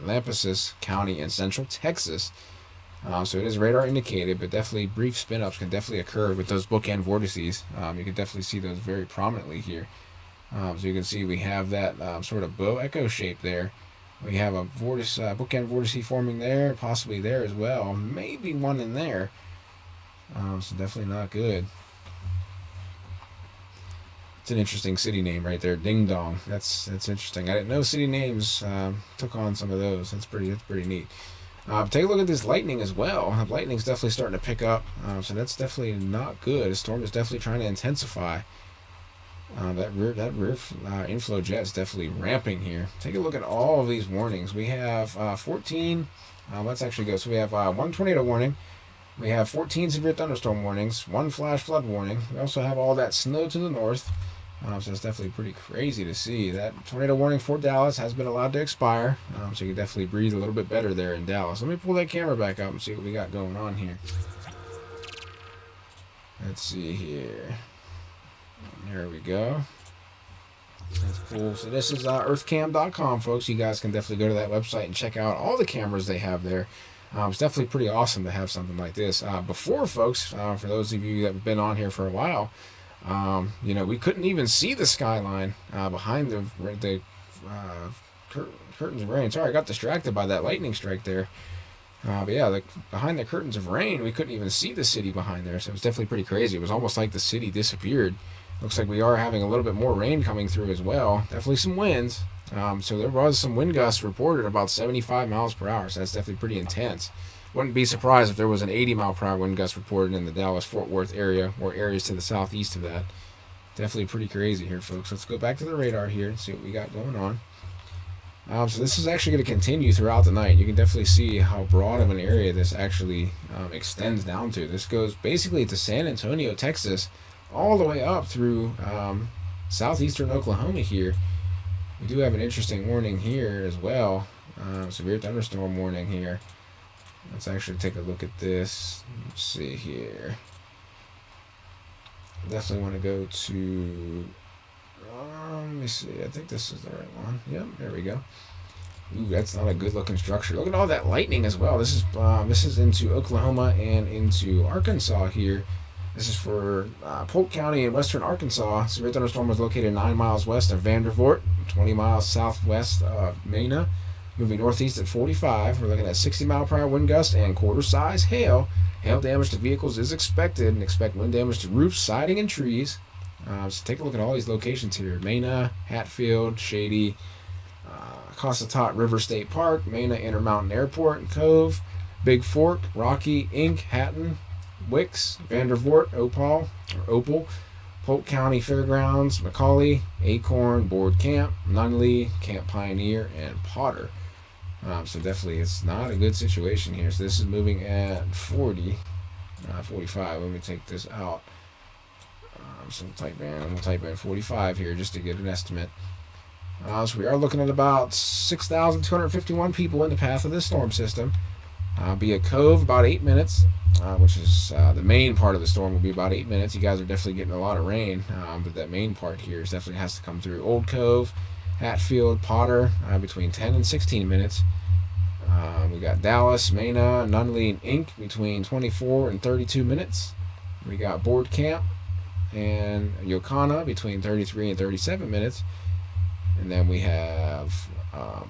McCurtain County in central Texas. So it is radar indicated, but definitely brief spin-ups can definitely occur with those bookend vortices. You can definitely see those very prominently here. So you can see we have that sort of bow echo shape there. We have a vortice, bookend vortice forming there, possibly there as well. Maybe one in there. So definitely not good. It's an interesting city name right there, Ding Dong. That's interesting. I didn't know city names took on some of those. That's pretty neat. Take a look at this lightning as well. Lightning's definitely starting to pick up, so that's definitely not good. The storm is definitely trying to intensify. That rear inflow jet is definitely ramping here. Take a look at all of these warnings. We have 14. Let's actually go. So we have 1 tornado warning. We have 14 severe thunderstorm warnings. 1 flash flood warning. We also have all that snow to the north. So it's definitely pretty crazy to see. That tornado warning for Dallas has been allowed to expire. So you can definitely breathe a little bit better there in Dallas. Let me pull that camera back up and see what we got going on here. Let's see here. There we go. That's cool. So this is earthcam.com, folks. You guys can definitely go to that website and check out all the cameras they have there. It's definitely pretty awesome to have something like this. Before, folks, for those of you that have been on here for a while, we couldn't even see the skyline behind the curtains of rain. Sorry, I got distracted by that lightning strike there. But yeah, behind the curtains of rain, we couldn't even see the city behind there. So it was definitely pretty crazy. It was almost like the city disappeared. Looks like we are having a little bit more rain coming through as well. Definitely some winds. So there was some wind gusts reported about 75 miles per hour. So that's definitely pretty intense. Wouldn't be surprised if there was an 80 mile per hour wind gust reported in the Dallas-Fort Worth area or areas to the southeast of that. Definitely pretty crazy here, folks. Let's go back to the radar here and see what we got going on. So this is actually going to continue throughout the night. You can definitely see how broad of an area this actually extends down to. This goes basically to San Antonio, Texas, all the way up through southeastern Oklahoma here. We do have an interesting warning here as well. Severe thunderstorm warning here. Let's actually take a look at this. Let's see here. Definitely want to go to... let me see. I think this is the right one. Yep, there we go. Ooh, that's not a good looking structure. Look at all that lightning as well. This is into Oklahoma and into Arkansas here. This is for Polk County in western Arkansas. Severe thunderstorm was located 9 miles west of Vandervoort, 20 miles southwest of Mena. Moving northeast at 45. We're looking at 60 mile per hour wind gust and quarter size hail. Hail damage to vehicles is expected, and expect wind damage to roofs, siding, and trees. So take a look at all these locations here. Mena, Hatfield, Shady, Cossatot River State Park, Mena Intermountain Airport, Cove, Big Fork, Rocky, Inc., Hatton, Wicks, Vandervoort, Opal, Polk County Fairgrounds, McCauley, Acorn, Board Camp, Nunley, Camp Pioneer, and Potter. So definitely it's not a good situation here. So this is moving at 45. Let me take this out. So we'll type in 45 here just to get an estimate. So we are looking at about 6,251 people in the path of this storm system. Be a Cove about 8 minutes, which is the main part of the storm will be about 8 minutes. You guys are definitely getting a lot of rain, but that main part here definitely has to come through. Old Cove, Hatfield, Potter, between 10 and 16 minutes. We got Dallas, Mena, Nunley, and Inc. between 24 and 32 minutes. We got Board Camp and Yocana between 33 and 37 minutes. And then we have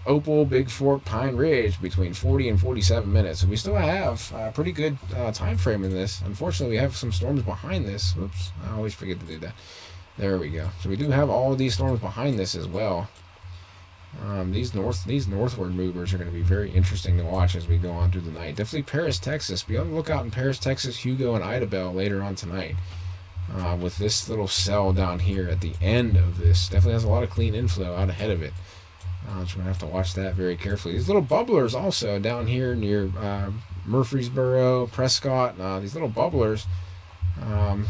Opal, Big Fork, Pine Ridge between 40 and 47 minutes. So we still have a pretty good time frame in this. Unfortunately, we have some storms behind this. Oops, I always forget to do that. There we go. So we do have all of these storms behind this as well. These northward movers are going to be very interesting to watch as we go on through the night. Definitely Paris, Texas. Be on the lookout in Paris, Texas, Hugo, and Idabel later on tonight. With this little cell down here at the end of this. Definitely has a lot of clean inflow out ahead of it. So we're going to have to watch that very carefully. These little bubblers also down here near Murfreesboro, Prescott. These little bubblers,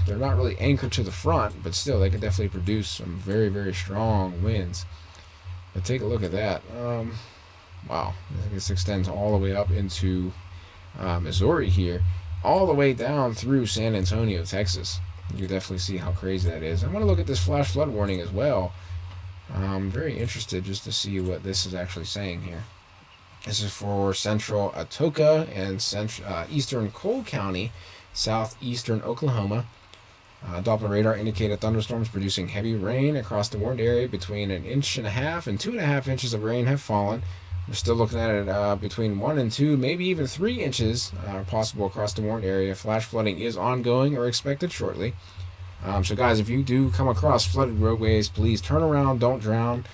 they're not really anchored to the front, but still they can definitely produce some very, very strong winds. But take a look at that. Wow. This extends all the way up into Missouri here. All the way down through San Antonio, Texas. You can definitely see how crazy that is. I want to look at this flash flood warning as well. I'm very interested just to see what this is actually saying here. This is for central Atoka and eastern Cole County, southeastern Oklahoma. Doppler radar indicated thunderstorms producing heavy rain across the warned area. Between 1.5 and 2.5 inches of rain have fallen. We're still looking at it between 1 and 2, maybe even 3 inches possible across the warned area. Flash flooding is ongoing or expected shortly. So guys, if you do come across flooded roadways, please turn around, don't drown.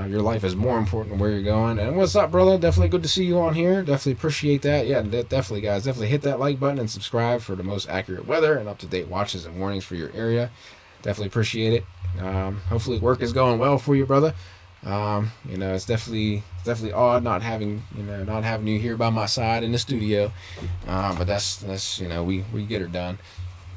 Your life is more important than where you're going. And what's up, brother? Definitely good to see you on here. Definitely appreciate that. Yeah, definitely, guys. Definitely hit that like button and subscribe for the most accurate weather and up-to-date watches and warnings for your area. Definitely appreciate it. Hopefully work is going well for you, brother. It's definitely odd not having you here by my side in the studio. But that's we get her done.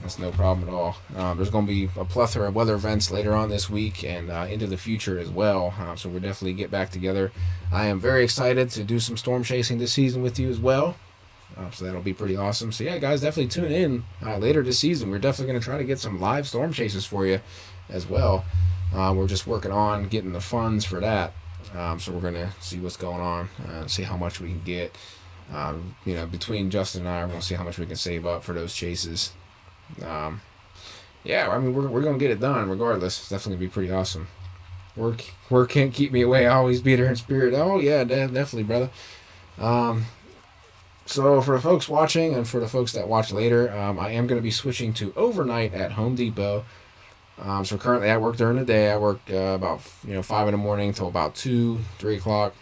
That's no problem at all. There's going to be a plethora of weather events later on this week and into the future as well. So we'll definitely get back together. I am very excited to do some storm chasing this season with you as well. So that'll be pretty awesome. So yeah, guys, definitely tune in later this season. We're definitely going to try to get some live storm chases for you as well. We're just working on getting the funds for that. So we're going to see what's going on, see how much we can get. Between Justin and I, we're going to see how much we can save up for those chases. We're gonna get it done regardless. It's definitely gonna be pretty awesome. Work can't keep me away. I always be there in spirit. Oh yeah, definitely, brother. So for the folks watching and for the folks that watch later, I am gonna be switching to overnight at Home Depot. So currently I work during the day. I work about 5 in the morning till about 2-3 o'clock.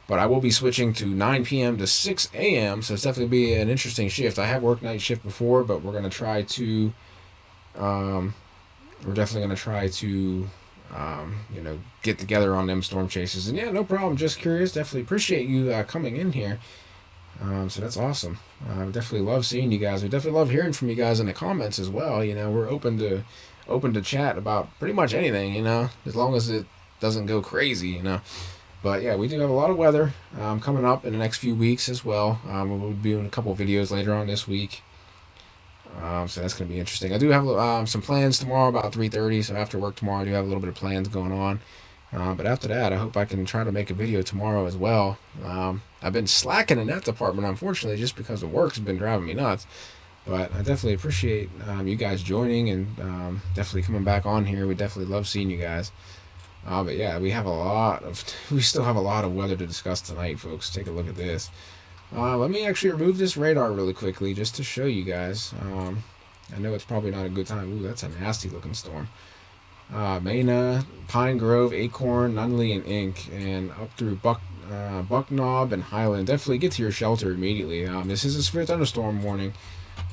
But I will be switching to 9 p.m. to 6 a.m. So it's definitely be an interesting shift. I have worked night shift before, but we're going to try to, get together on them storm chases. And yeah, no problem. Just curious. Definitely appreciate you coming in here. So that's awesome. I definitely love seeing you guys. We definitely love hearing from you guys in the comments as well. We're open to chat about pretty much anything, as long as it doesn't go crazy, But yeah, we do have a lot of weather coming up in the next few weeks as well. We'll be doing a couple of videos later on this week. So that's going to be interesting. I do have some plans tomorrow about 3:30. So after work tomorrow, I do have a little bit of plans going on. But after that, I hope I can try to make a video tomorrow as well. I've been slacking in that department, unfortunately, just because the work's been driving me nuts. But I definitely appreciate you guys joining and definitely coming back on here. We definitely love seeing you guys. But yeah, we still have a lot of weather to discuss tonight, folks. Take a look at this. Let me actually remove this radar really quickly just to show you guys. I know it's probably not a good time. Ooh, that's a nasty looking storm. Mena, Pine Grove, Acorn, Nunley, and Ink, and up through Bucknob and Highland. Definitely get to your shelter immediately. This is a severe thunderstorm warning.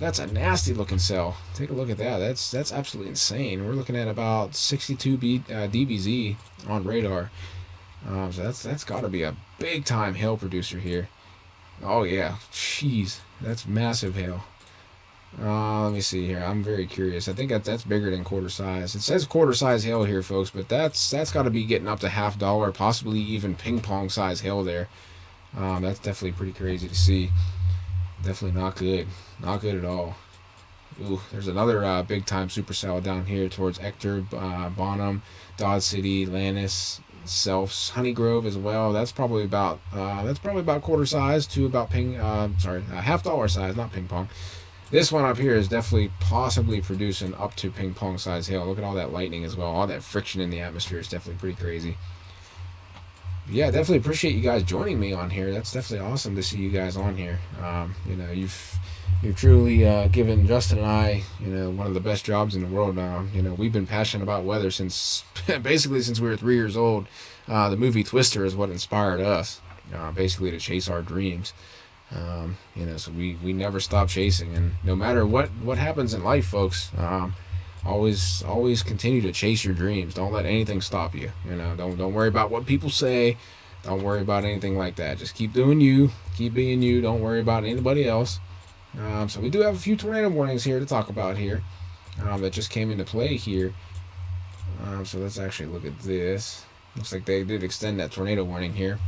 That's a nasty looking cell. Take a look at that. That's absolutely insane. We're looking at about 62 dBz on radar. So that's got to be a big time hail producer here. Oh yeah, jeez, that's massive hail. Let me see here. I'm very curious. I think that's bigger than quarter size. It says quarter size hail here, folks, but that's got to be getting up to $50, possibly even ping pong size hail there. That's definitely pretty crazy to see. Definitely not good. Not good at all. Ooh, there's another big time supercell down here towards Ector, Bonham, Dodge City, Lannis, Selfs, Honey Grove as well. That's probably about quarter size to about $50 size, not ping pong. This one up here is definitely possibly producing up to ping pong size hail. Look at all that lightning as well. All that friction in the atmosphere is definitely pretty crazy. Yeah, definitely appreciate you guys joining me on here. That's definitely awesome to see you guys on here. You've truly given Justin and I, one of the best jobs in the world. We've been passionate about weather since basically since we were 3 years old. The movie Twister is what inspired us, basically to chase our dreams. So we never stop chasing, and no matter what happens in life, folks, always continue to chase your dreams. Don't let anything stop you. Don't worry about what people say. Don't worry about anything like that. Just keep doing you. Keep being you. Don't worry about anybody else. So we do have a few tornado warnings here to talk about here that just came into play here. So let's actually look at this. Looks like they did extend that tornado warning here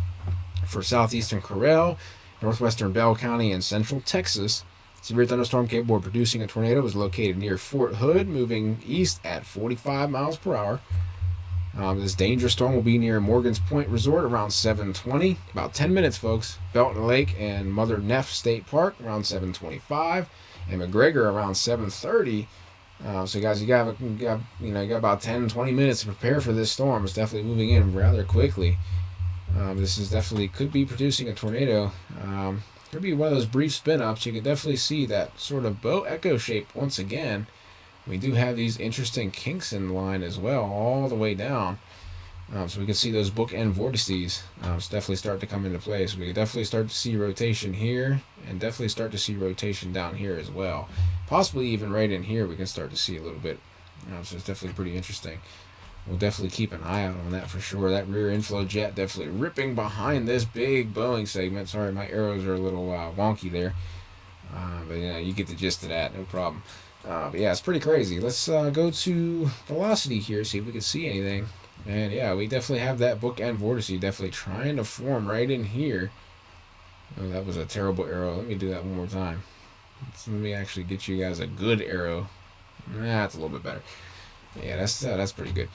for southeastern Corral, northwestern Bell County, and central Texas. Severe thunderstorm capable of producing a tornado was located near Fort Hood, moving east at 45 miles per hour. This dangerous storm will be near Morgan's Point Resort around 7:20. About 10 minutes, folks. Belton Lake and Mother Neff State Park around 7:25, and McGregor around 7:30. So guys, you got about 10, 20 minutes to prepare for this storm. It's definitely moving in rather quickly. This is definitely could be producing a tornado. Could be one of those brief spin-ups. You can definitely see that sort of bow echo shape once again. We do have these interesting kinks in the line as well, all the way down. So we can see those bookend vortices definitely start to come into play. So we can definitely start to see rotation here, and definitely start to see rotation down here as well. Possibly even right in here we can start to see a little bit. So it's definitely pretty interesting. We'll definitely keep an eye out on that for sure. That rear inflow jet definitely ripping behind this big Boeing segment. Sorry, my arrows are a little wonky there. But you get the gist of that, no problem. But yeah, it's pretty crazy. Let's go to velocity here, see if we can see anything. And yeah, we definitely have that bookend vortice definitely trying to form right in here. Oh, that was a terrible arrow. Let me do that one more time. Let me actually get you guys a good arrow. That's a little bit better. Yeah, that's pretty good.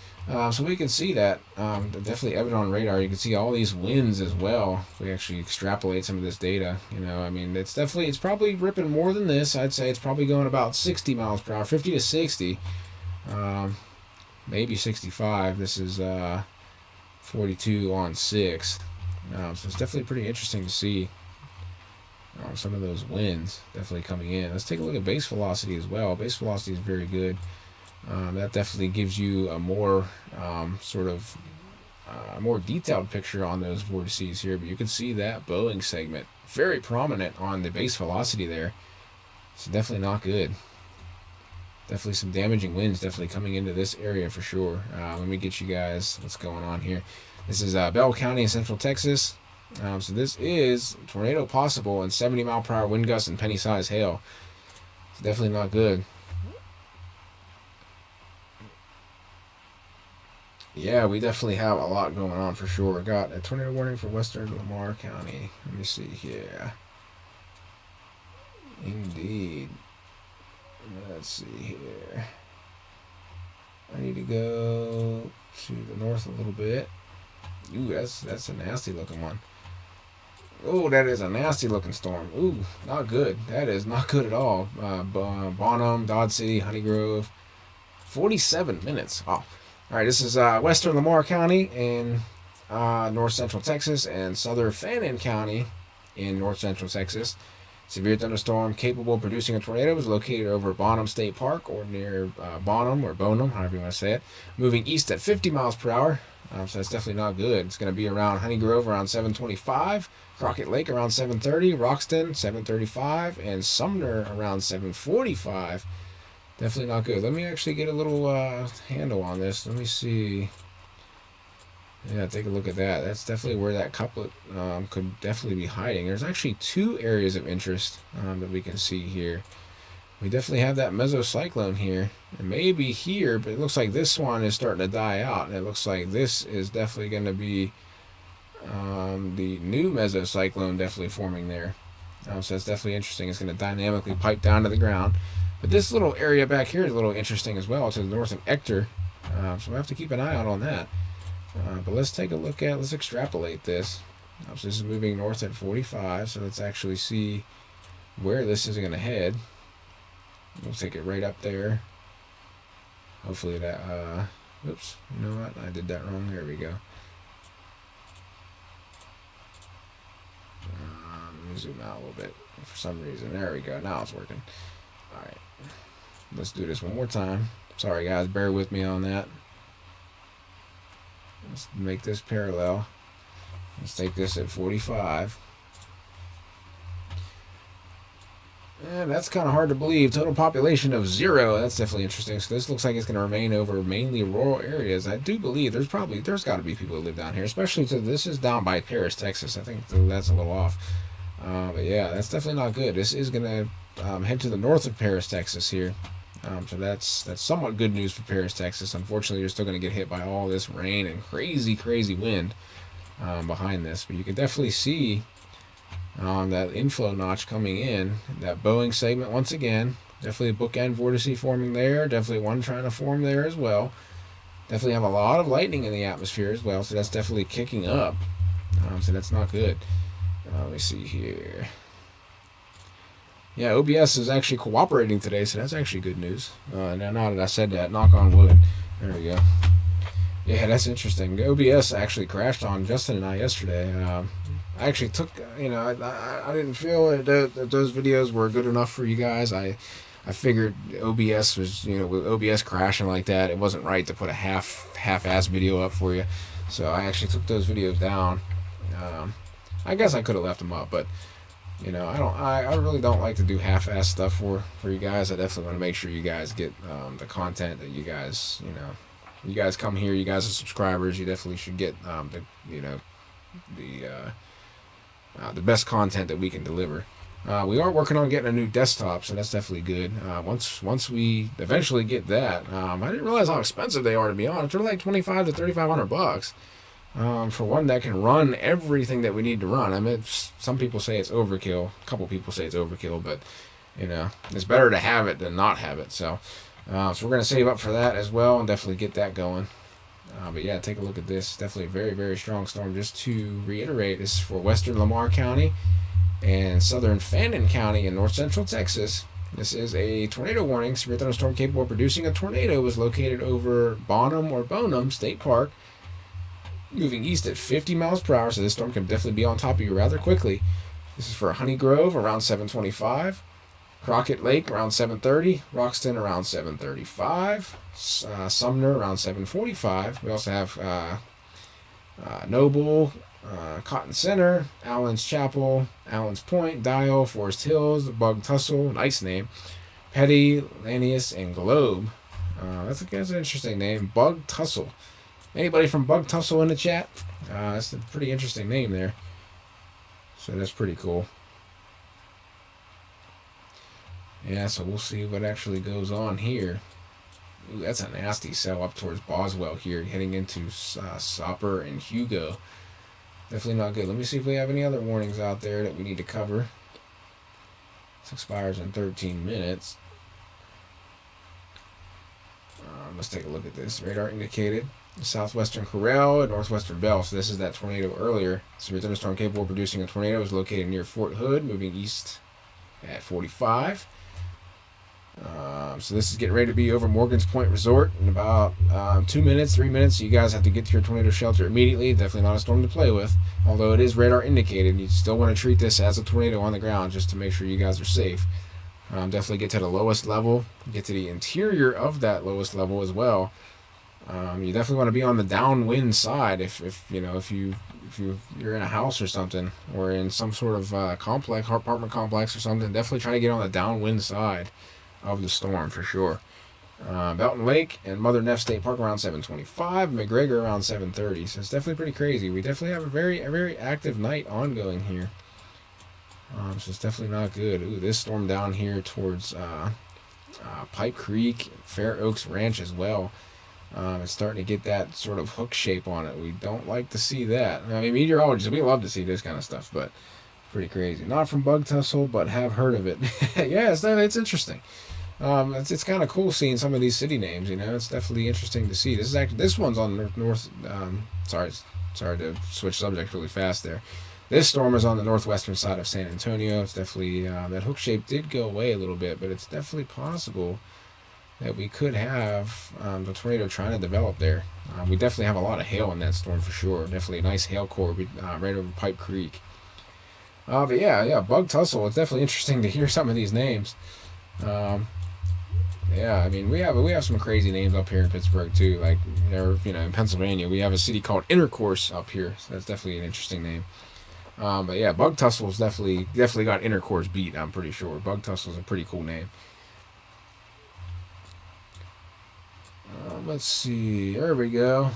So we can see that definitely evident on radar. You can see all these winds as well. If we actually extrapolate some of this data, I mean, it's probably ripping more than this. I'd say it's probably going about 60 miles per hour, 50 to 60, maybe 65. This is 42 on 6. So it's definitely pretty interesting to see some of those winds definitely coming in. Let's take a look at base velocity as well. Base velocity is very good. That definitely gives you a more more detailed picture on those vortices here. But you can see that Boeing segment very prominent on the base velocity there. So definitely not good. Definitely some damaging winds definitely coming into this area for sure. Let me get you guys what's going on here. This is Bell County in central Texas. So this is tornado possible and 70 mile per hour wind gusts and penny size hail. It's definitely not good. Yeah, we definitely have a lot going on for sure. Got a tornado warning for western Lamar County. Let me see here. Indeed. Let's see here. I need to go to the north a little bit. Ooh, that's a nasty looking one. Oh, that is a nasty looking storm. Ooh, not good. That is not good at all. Bonham, Dodge City, Honey Grove. 47 minutes. Oh. All right, this is western Lamar County in north central Texas and southern Fannin County in north central Texas. Severe thunderstorm capable of producing a tornado is located over Bonham State Park or near Bonham or Bonham, however you want to say it. Moving east at 50 miles per hour, so that's definitely not good. It's going to be around Honey Grove around 7:25, Crockett Lake around 7:30, Roxton 7:35, and Sumner around 7:45. Definitely not good. Let me actually get a little handle on this. Let me see. Yeah, take a look at that. That's definitely where that couplet could definitely be hiding. There's actually 2 areas of interest that we can see here. We definitely have that mesocyclone here. And maybe here, but it looks like this one is starting to die out. And it looks like this is definitely going to be the new mesocyclone definitely forming there. So that's definitely interesting. It's going to dynamically pipe down to the ground. But this little area back here is a little interesting as well, to the north of Ector. So we have to keep an eye out on that. But let's extrapolate this. So this is moving north at 45, so let's actually see where this is going to head. We'll take it right up there. Hopefully that, oops, you know what? I did that wrong. There we go. Let me zoom out a little bit for some reason. There we go. Now it's working. All right. Let's do this one more time. Sorry, guys. Bear with me on that. Let's make this parallel. Let's take this at 45. And that's kind of hard to believe. Total population of 0. That's definitely interesting. So this looks like it's going to remain over mainly rural areas. I do believe there's got to be people that live down here, especially this is down by Paris, Texas. I think that's a little off. But yeah, that's definitely not good. This is going to head to the north of Paris, Texas here. So that's somewhat good news for Paris, Texas. Unfortunately, you're still going to get hit by all this rain and crazy, crazy wind behind this. But you can definitely see that inflow notch coming in. That Boeing segment once again. Definitely a bookend vortice forming there. Definitely one trying to form there as well. Definitely have a lot of lightning in the atmosphere as well, so that's definitely kicking up. So that's not good. Let me see here. Yeah, OBS is actually cooperating today, so that's actually good news. Now that I said that, knock on wood. There we go. Yeah, that's interesting. OBS actually crashed on Justin and I yesterday. I actually took, I didn't feel that those videos were good enough for you guys. I figured OBS was, with OBS crashing like that, it wasn't right to put a half-ass video up for you. So I actually took those videos down. I guess I could have left them up, but I really don't like to do half-ass stuff for you guys. I definitely want to make sure you guys get the content that you guys, you guys come here. You guys are subscribers. You definitely should get the best content that we can deliver. We are working on getting a new desktop, so that's definitely good. Once we eventually get that, I didn't realize how expensive they are, to be honest. They're like $2,500 to $3,500 for one that can run everything that we need to run. I mean, some people say it's overkill. A couple people say it's overkill, but it's better to have it than not have it. So we're gonna save up for that as well and definitely get that going. But yeah, take a look at this. Definitely a very, very strong storm. Just to reiterate, this is for western Lamar County and southern Fannin County in north central Texas. This is a tornado warning. Severe thunderstorm capable of producing a tornado is located over Bonham State Park, moving east at 50 miles per hour. So this storm can definitely be on top of you rather quickly. This is for Honey Grove around 7:25. Crockett Lake around 7:30, Roxton around 7:35, Sumner around 7:45. We also have Noble, Cotton Center, Allen's Chapel, Allen's Point, Dial, Forest Hills, Bug Tussle, nice name, Petty, Lanius, and Globe. That's an interesting name, Bug Tussle. Anybody from Bug Tussle in the chat? That's a pretty interesting name there. So that's pretty cool. Yeah, so we'll see what actually goes on here. Ooh, that's a nasty cell up towards Boswell here, heading into Sopper and Hugo. Definitely not good. Let me see if we have any other warnings out there that we need to cover. This expires in 13 minutes. Let's take a look at this. Radar indicated southwestern Corral and northwestern Bell. So this is that tornado earlier. Severe thunderstorm capable of producing a tornado is located near Fort Hood, moving east at 45. So this is getting ready to be over Morgan's Point Resort in about 3 minutes. So you guys have to get to your tornado shelter immediately. Definitely not a storm to play with, although it is radar indicated. You still want to treat this as a tornado on the ground just to make sure you guys are safe. Definitely get to the lowest level, get to the interior of that lowest level as well. You definitely want to be on the downwind side if you're in a house or something, or in some sort of apartment complex or something. Definitely try to get on the downwind side of the storm for sure. Belton Lake and Mother Neff State Park around 7:25, McGregor around 7:30. So it's definitely pretty crazy. We definitely have a very active night ongoing here. So it's definitely not good. Ooh, this storm down here towards Pipe Creek, Fair Oaks Ranch as well. It's starting to get that sort of hook shape on it. We don't like to see that. I mean, meteorologists, we love to see this kind of stuff, but pretty crazy. Not from Bug Tussle, but have heard of it. Yeah, it's interesting. It's kind of cool seeing some of these city names. It's definitely interesting to see. This one's on north. Sorry to switch subject really fast there. This storm is on the northwestern side of San Antonio. It's definitely that hook shape did go away a little bit, but it's definitely possible that we could have the tornado trying to develop there. We definitely have a lot of hail in that storm for sure. Definitely a nice hail core right over Pipe Creek. But yeah, Bug Tussle. It's definitely interesting to hear some of these names. Yeah, I mean we have some crazy names up here in Pittsburgh too. Like in Pennsylvania, we have a city called Intercourse up here. So that's definitely an interesting name. But yeah, Bug Tussle's definitely got Intercourse beat. I'm pretty sure Bug Tussle's a pretty cool name. Let's see. There we go.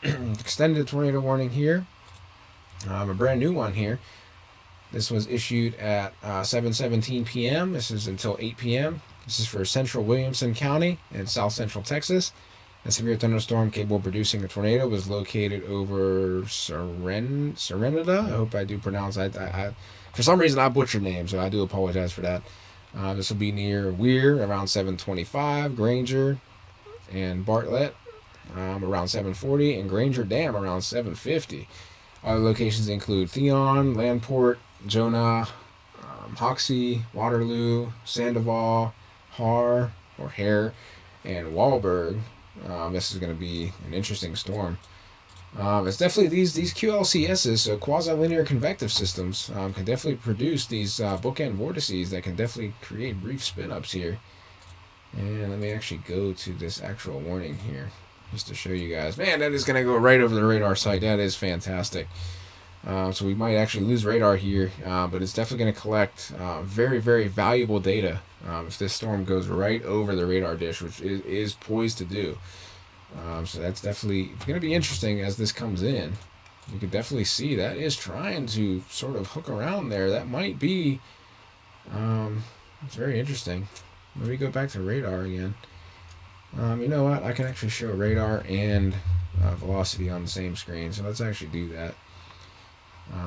Extended tornado warning here. A brand new one here. This was issued at 7:17 p.m. This is until 8 p.m. This is for central Williamson County in south central Texas. A severe thunderstorm capable of producing a tornado was located over Serenada. I hope I do pronounce that. I for some reason I butchered names, so I do apologize for that. This will be near Weir around 7:25, Granger and Bartlett. around 7:40, and Granger Dam around 7:50. Other locations include Theon, Landport, Jonah, Hoxie, Waterloo, Sandoval, Hare, and Wahlberg. This is going to be an interesting storm. It's definitely these QLCSs, so quasi-linear convective systems, can definitely produce these bookend vortices that can definitely create brief spin-ups here. And let me actually go to this actual warning here, just to show you guys. Man, that is going to go right over the radar site. That is fantastic. So we might actually lose radar here, but it's definitely going to collect very, very valuable data if this storm goes right over the radar dish, which is poised to do. So that's definitely going to be interesting as this comes in. You can definitely see that is trying to sort of hook around there. That might be, it's very interesting. Let me go back to radar again. You know what? I can actually show radar and velocity on the same screen. So let's actually do that.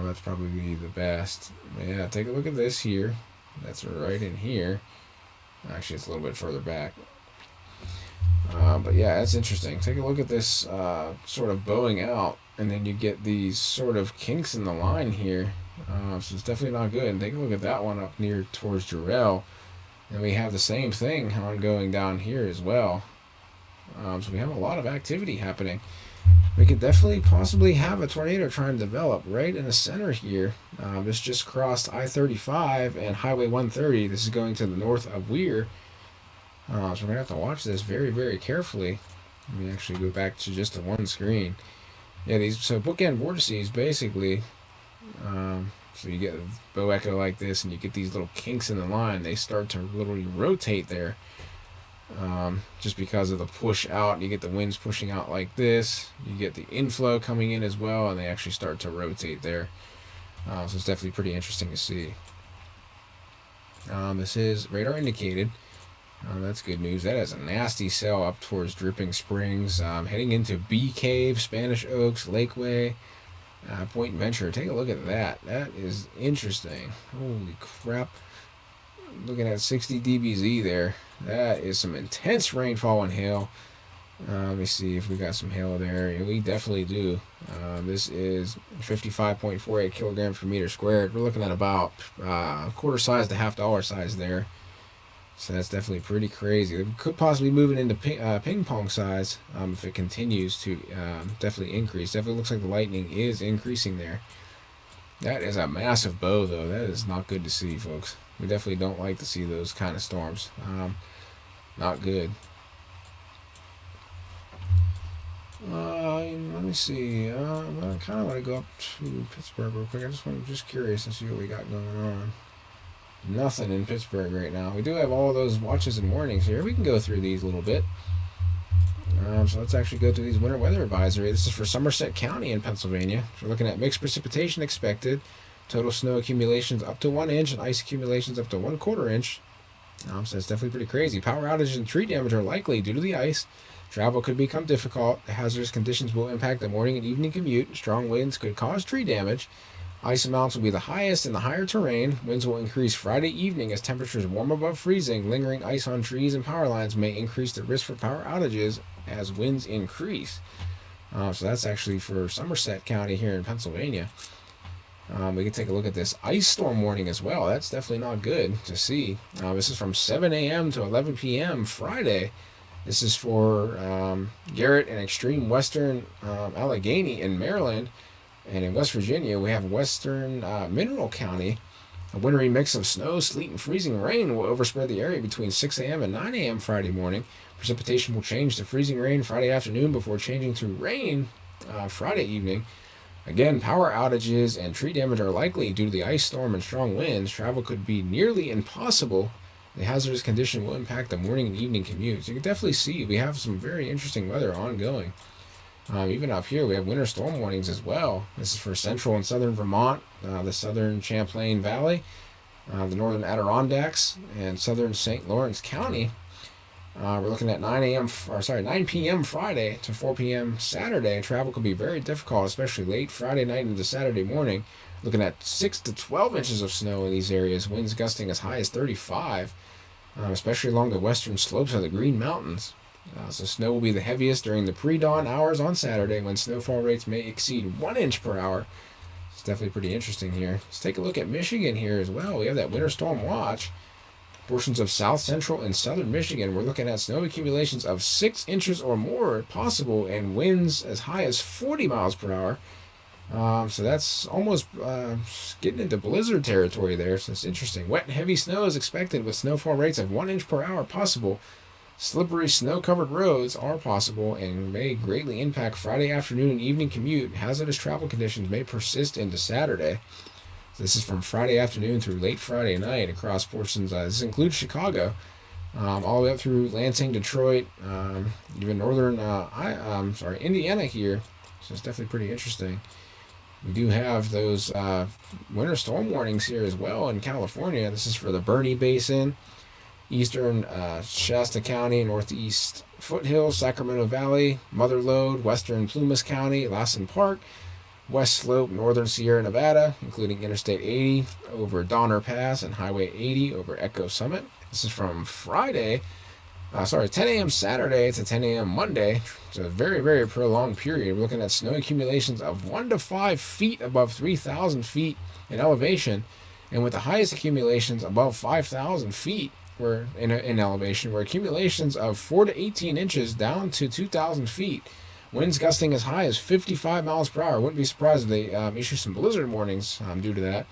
That's probably the best. Yeah, take a look at this here. That's right in here. Actually, it's a little bit further back. But yeah, that's interesting. Take a look at this sort of bowing out, and then you get these sort of kinks in the line here. So it's definitely not good. And take a look at that one up near towards Jarrell. And we have the same thing ongoing down here as well. So we have a lot of activity happening. We could definitely possibly have a tornado trying to develop right in the center here. This just crossed I-35 and Highway 130. This is going to the north of Weir. So we're going to have to watch this very, very carefully. Let me actually go back to just the one screen. Yeah, so bookend vortices basically. So you get a bow echo like this, and you get these little kinks in the line. They start to literally rotate there. Just because of the push out. You get the winds pushing out like this. You get the inflow coming in as well, and they actually start to rotate there. So it's definitely pretty interesting to see. This is radar indicated. That's good news. That is a nasty cell up towards Dripping Springs, heading into Bee Cave, Spanish Oaks, Lakeway, Point Venture. Take a look at that. That is interesting. Holy crap. Looking at 60 dBz there. That is some intense rainfall and hail. Let me see if we got some hail there. Yeah, we definitely do. This is 55.48 kilograms per meter squared. We're looking at about quarter size to $half size there. So that's definitely pretty crazy. It could possibly move it into ping pong size if it continues to definitely increase. Definitely looks like the lightning is increasing there. That is a massive bow, though. That is not good to see, folks. We definitely don't like to see those kind of storms. Not good. Let me see. I kind of want to go up to Pittsburgh real quick. I'm just curious and see what we got going on. Nothing in Pittsburgh right now. We do have all those watches and warnings here. We can go through these a little bit. So let's actually go through these winter weather advisory. This is for Somerset County in Pennsylvania. So we're looking at mixed precipitation expected. Total snow accumulations up to 1 inch and ice accumulations up to 1/4 inch. So that's definitely pretty crazy. Power outages and tree damage are likely due to the ice. Travel could become difficult. The hazardous conditions will impact the morning and evening commute. Strong winds could cause tree damage. Ice amounts will be the highest in the higher terrain. Winds will increase Friday evening as temperatures warm above freezing. Lingering ice on trees and power lines may increase the risk for power outages as winds increase. So that's actually for Somerset County here in Pennsylvania. We can take a look at this ice storm warning as well. That's definitely not good to see. This is from 7 a.m. to 11 p.m. Friday. This is for Garrett and extreme western Allegheny in Maryland. And in West Virginia, we have western Mineral County. A wintry mix of snow, sleet, and freezing rain will overspread the area between 6 a.m. and 9 a.m. Friday morning. Precipitation will change to freezing rain Friday afternoon before changing to rain Friday evening. Again, power outages and tree damage are likely due to the ice storm and strong winds. Travel could be nearly impossible. The hazardous condition will impact the morning and evening commutes. You can definitely see we have some very interesting weather ongoing. Even up here, we have winter storm warnings as well. This is for central and southern Vermont, the southern Champlain Valley, the northern Adirondacks, and southern St. Lawrence County. We're looking at 9 p.m. Friday to 4 p.m. Saturday. Travel could be very difficult, especially late Friday night into Saturday morning. Looking at 6 to 12 inches of snow in these areas. Winds gusting as high as 35, especially along the western slopes of the Green Mountains. So snow will be the heaviest during the pre-dawn hours on Saturday, when snowfall rates may exceed 1 inch per hour. It's definitely pretty interesting here. Let's take a look at Michigan here as well. We have that winter storm watch. Portions of south central and southern Michigan, we're looking at snow accumulations of 6 inches or more possible, and winds as high as 40 miles per hour. So that's almost getting into blizzard territory there. So it's interesting. Wet and heavy snow is expected, with snowfall rates of 1 inch per hour possible. Slippery snow-covered roads are possible and may greatly impact Friday afternoon and evening commute. Hazardous travel conditions may persist into Saturday. So this is from Friday afternoon through late Friday night across portions. This includes Chicago, all the way up through Lansing, Detroit, even northern Indiana here. So it's definitely pretty interesting. We do have those winter storm warnings here as well in California. This is for the Bernie Basin, eastern Shasta County, northeast foothills, Sacramento Valley, Mother Lode, western Plumas County, Lassen Park, West Slope, northern Sierra Nevada, including Interstate 80 over Donner Pass and Highway 80 over Echo Summit. This is from 10 a.m. Saturday to 10 a.m. Monday. It's a very, very prolonged period. We're looking at snow accumulations of 1 to 5 feet above 3,000 feet in elevation, and with the highest accumulations above 5,000 feet in elevation, where accumulations of 4 to 18 inches down to 2,000 feet. Winds gusting as high as 55 miles per hour. Wouldn't be surprised if they issue some blizzard warnings due to that.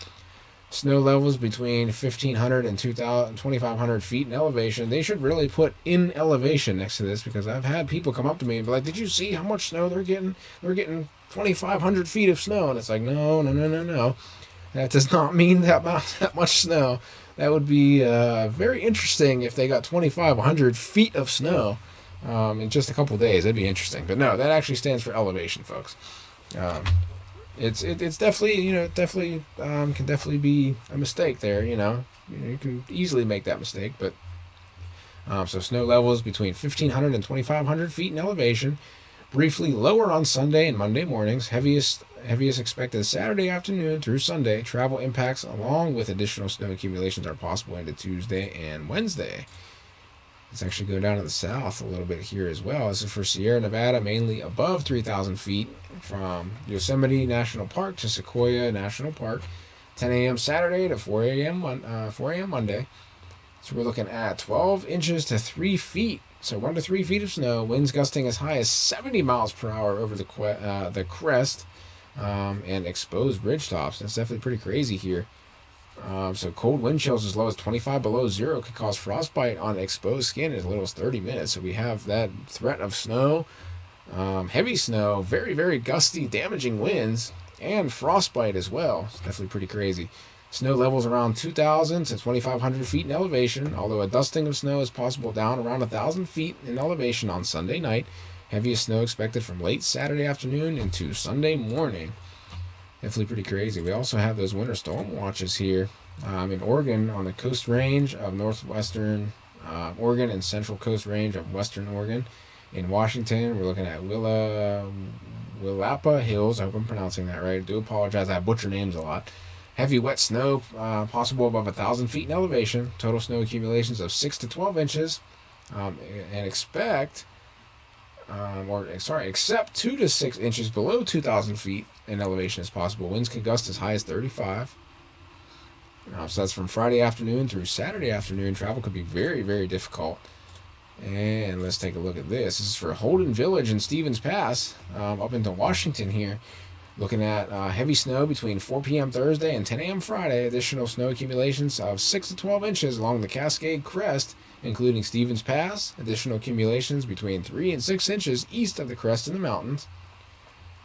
Snow levels between 1,500 and 2,500 feet in elevation. They should really put in elevation next to this, because I've had people come up to me and be like, "Did you see how much snow they're getting? They're getting 2,500 feet of snow." And it's like, no. That does not mean that much snow. That would be very interesting if they got 2,500 feet of snow in just a couple days. That'd be interesting. But no, that actually stands for elevation, folks. It's definitely, can definitely be a mistake there. You can easily make that mistake. But so snow levels between 1,500 and 2,500 feet in elevation. Briefly lower on Sunday and Monday mornings. Heaviest expected Saturday afternoon through Sunday. Travel impacts along with additional snow accumulations are possible into Tuesday and Wednesday. Let's actually go down to the south a little bit here as well. This is for Sierra Nevada, mainly above 3,000 feet, from Yosemite National Park to Sequoia National Park. 10 a.m. Saturday to 4 a.m. Monday. So we're looking at 12 inches to 3 feet. So 1 to 3 feet of snow. Winds gusting as high as 70 miles per hour over the crest and exposed ridge tops. That's definitely pretty crazy here. So cold wind chills as low as 25 below zero could cause frostbite on exposed skin in as little as 30 minutes. So we have that threat of snow, heavy snow, very, very gusty, damaging winds, and frostbite as well. It's definitely pretty crazy. Snow levels around 2,000 to 2,500 feet in elevation, although a dusting of snow is possible down around 1,000 feet in elevation on Sunday night. Heaviest snow expected from late Saturday afternoon into Sunday morning. Definitely pretty crazy. We also have those winter storm watches here in Oregon on the Coast Range of northwestern Oregon and Central Coast Range of western Oregon. In Washington, we're looking at Willapa Hills. I hope I'm pronouncing that right. I do apologize. I butcher names a lot. Heavy wet snow possible above 1,000 feet in elevation. Total snow accumulations of 6 to 12 inches. And except 2 to 6 inches below 2,000 feet in elevation is possible. Winds can gust as high as 35. So that's from Friday afternoon through Saturday afternoon. Travel could be very, very difficult. And let's take a look at this. This is for Holden Village and Stevens Pass up into Washington here. Looking at heavy snow between 4 p.m. Thursday and 10 a.m. Friday. Additional snow accumulations of 6 to 12 inches along the Cascade Crest, including Stevens Pass. Additional accumulations between 3 and 6 inches east of the crest in the mountains.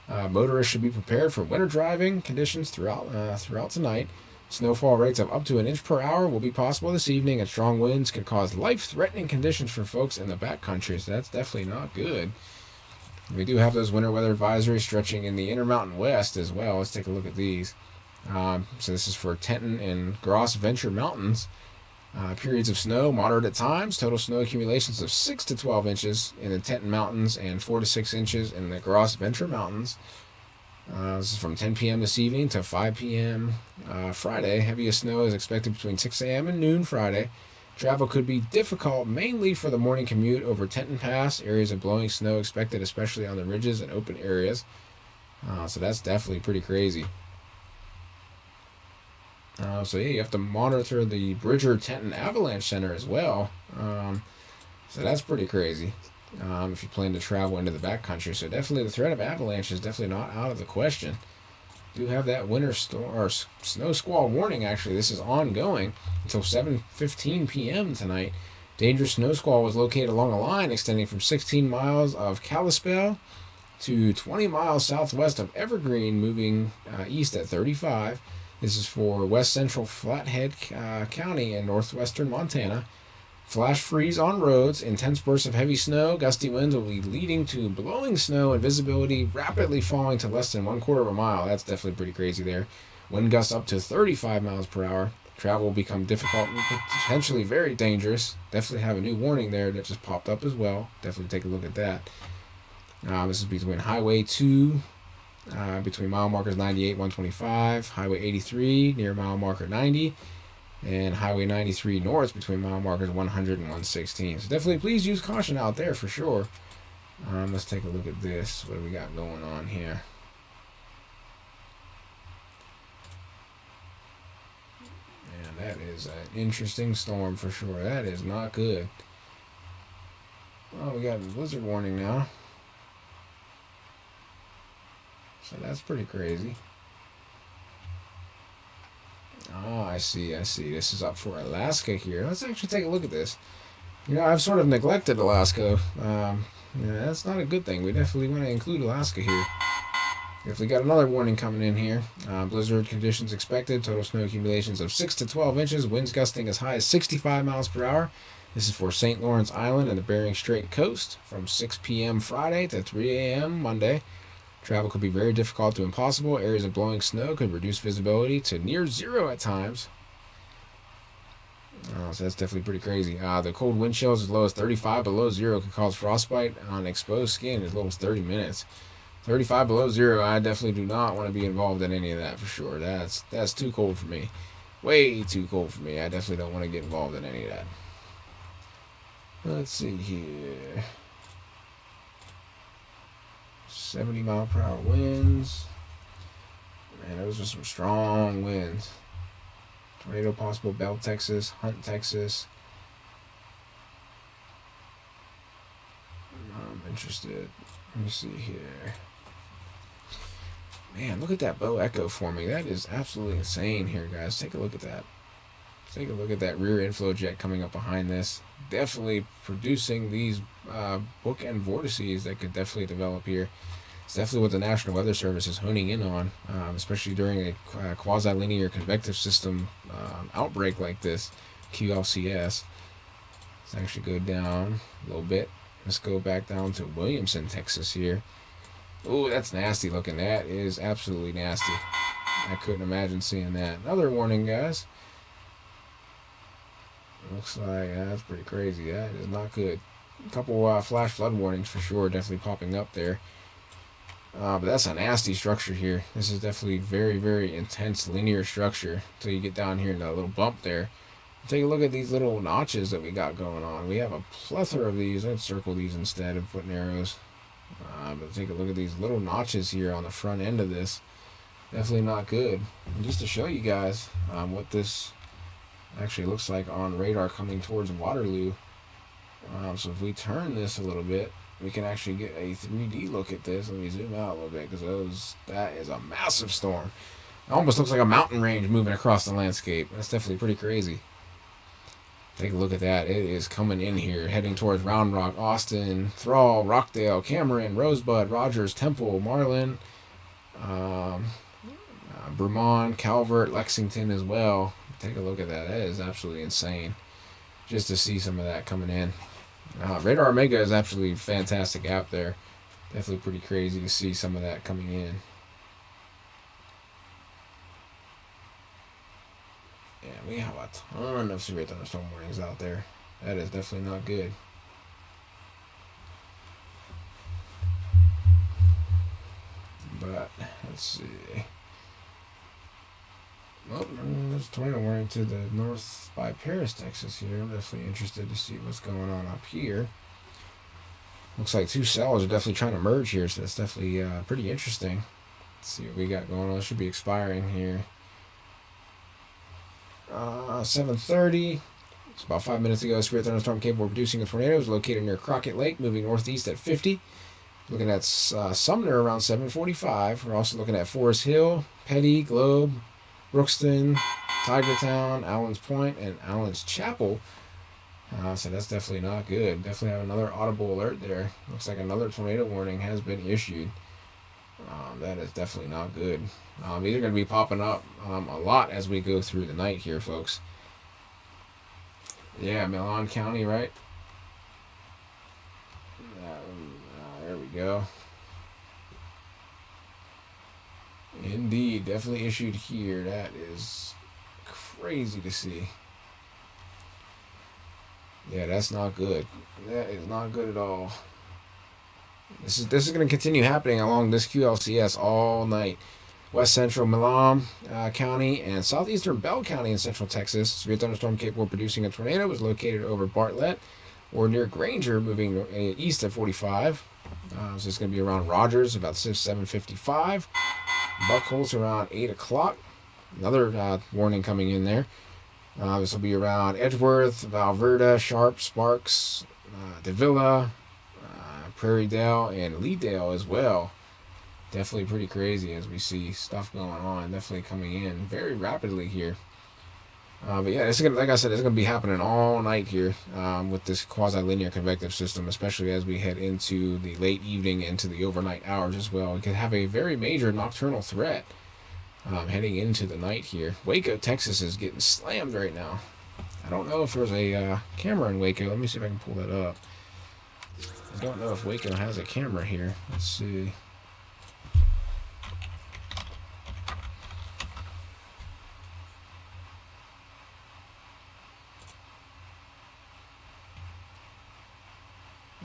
Motorists should be prepared for winter driving conditions throughout tonight. Snowfall rates of up to 1 inch per hour will be possible this evening, and strong winds could cause life-threatening conditions for folks in the backcountry, so that's definitely not good. We do have those winter weather advisories stretching in the Intermountain West as well. Let's take a look at these. So this is for Tenton and Gross Venture Mountains. Periods of snow, moderate at times. Total snow accumulations of 6 to 12 inches in the Tenton Mountains and 4 to 6 inches in the Gross Venture Mountains. This is from 10 p.m. this evening to 5 p.m. Friday. Heaviest snow is expected between 6 a.m. and noon Friday. Travel could be difficult, mainly for the morning commute over Tenton Pass. Areas of blowing snow expected, especially on the ridges and open areas. So that's definitely pretty crazy. So yeah, you have to monitor the Bridger-Tenton Avalanche Center as well. So that's pretty crazy. If you plan to travel into the backcountry, so definitely the threat of avalanche is definitely not out of the question. Do have that winter storm or snow squall warning. Actually, this is ongoing until 7:15 p.m. tonight. Dangerous snow squall was located along a line extending from 16 miles of Kalispell to 20 miles southwest of Evergreen, moving east at 35. This is for west central Flathead County in northwestern Montana. Flash freeze on roads, intense bursts of heavy snow, gusty winds will be leading to blowing snow and visibility rapidly falling to less than 1/4 of a mile. That's definitely pretty crazy there. Wind gusts up to 35 miles per hour. Travel will become difficult and potentially very dangerous. Definitely have a new warning there that just popped up as well. Definitely take a look at that. This is between Highway 2, between mile markers 98, 125, Highway 83 near mile marker 90, and Highway 93 north between mile markers 100 and 116. So definitely please use caution out there for sure. Let's take a look at this. What do we got going on here? Man, that is an interesting storm for sure. That is not good. Well, we got a blizzard warning now. So that's pretty crazy. Oh, I see. This is up for Alaska here. Let's actually take a look at this. I've sort of neglected Alaska. That's not a good thing. We definitely want to include Alaska here. Definitely got another warning coming in here. Blizzard conditions expected. Total snow accumulations of 6 to 12 inches. Winds gusting as high as 65 miles per hour. This is for St. Lawrence Island and the Bering Strait coast from 6 p.m. Friday to 3 a.m. Monday. Travel could be very difficult to impossible. Areas of blowing snow could reduce visibility to near zero at times. So that's definitely pretty crazy. The cold wind chills as low as 35 below zero could cause frostbite on exposed skin as little as 30 minutes. 35 below zero, I definitely do not want to be involved in any of that for sure. That's too cold for me. Way too cold for me. I definitely don't want to get involved in any of that. Let's see here. 70 mile per hour winds. Man, those are some strong winds. Tornado possible, Bell, Texas, Hunt, Texas. I'm interested. Let me see here. Man, look at that bow echo forming. That is absolutely insane here, guys. Take a look at that. Take a look at that rear inflow jet coming up behind this. Definitely producing these bookend vortices that could definitely develop here. It's definitely what the National Weather Service is honing in on, especially during a quasi-linear convective system outbreak like this, QLCS. Let's actually go down a little bit. Let's go back down to Williamson, Texas here. Oh, that's nasty looking. That is absolutely nasty. I couldn't imagine seeing that. Another warning, guys. Looks like that's pretty crazy. That is not good. A couple flash flood warnings for sure, definitely popping up there. But that's a nasty structure here. This is definitely very, very intense linear structure until you get down here in that little bump there. Take a look at these little notches that we got going on. We have a plethora of these. I'd circle these instead of putting arrows. But take a look at these little notches here on the front end of this. Definitely not good. And just to show you guys what this actually looks like on radar coming towards Waterloo. So if we turn this a little bit, we can actually get a 3D look at this. Let me zoom out a little bit because that is a massive storm. It almost looks like a mountain range moving across the landscape. That's definitely pretty crazy. Take a look at that. It is coming in here, heading towards Round Rock, Austin, Thrall, Rockdale, Cameron, Rosebud, Rogers, Temple, Marlin, Vermont, Calvert, Lexington as well. Take a look at that. That is absolutely insane. Just to see some of that coming in. Radar Omega is absolutely a fantastic app there. Definitely pretty crazy to see some of that coming in. Yeah, we have a ton of severe thunderstorm warnings out there. That is definitely not good. But let's see. Well, there's a tornado warning to the north by Paris, Texas here. I'm definitely interested to see what's going on up here. Looks like two cells are definitely trying to merge here, so that's definitely pretty interesting. Let's see what we got going on. It should be expiring here. 7:30. It's about 5 minutes ago. A severe thunderstorm capable of producing a tornado is located near Crockett Lake, moving northeast at 50. Looking at Sumner around 7:45. We're also looking at Forest Hill, Petty, Globe, Brookston, Tigertown, Allen's Point, and Allen's Chapel. So that's definitely not good. Definitely have another audible alert there. Looks like another tornado warning has been issued. That is definitely not good. These are going to be popping up a lot as we go through the night here, folks. Yeah, McCurtain County, right? There we go. Indeed, definitely issued here. That is crazy to see. Yeah, that's not good. That is not good at all. This is going to continue happening along this QLCS all night. West Central Lamar County and southeastern Bell County in central Texas. Severe thunderstorm capable of producing a tornado was located over Bartlett or near Granger, moving east at 45. So it's going to be around Rogers about 7:55. Buckholz around 8 o'clock. Another warning coming in there. This will be around Edgeworth, Valverda, Sharp, Sparks, Davila, Prairie Dale, and Leedale as well. Definitely pretty crazy as we see stuff going on. Definitely coming in very rapidly here. But yeah, it's gonna, like I said, it's going to be happening all night here with this quasi-linear convective system, especially as we head into the late evening into the overnight hours as well. We could have a very major nocturnal threat heading into the night here. Waco, Texas is getting slammed right now. I don't know if there's a camera in Waco. Let me see if I can pull that up. I don't know if Waco has a camera here. Let's see.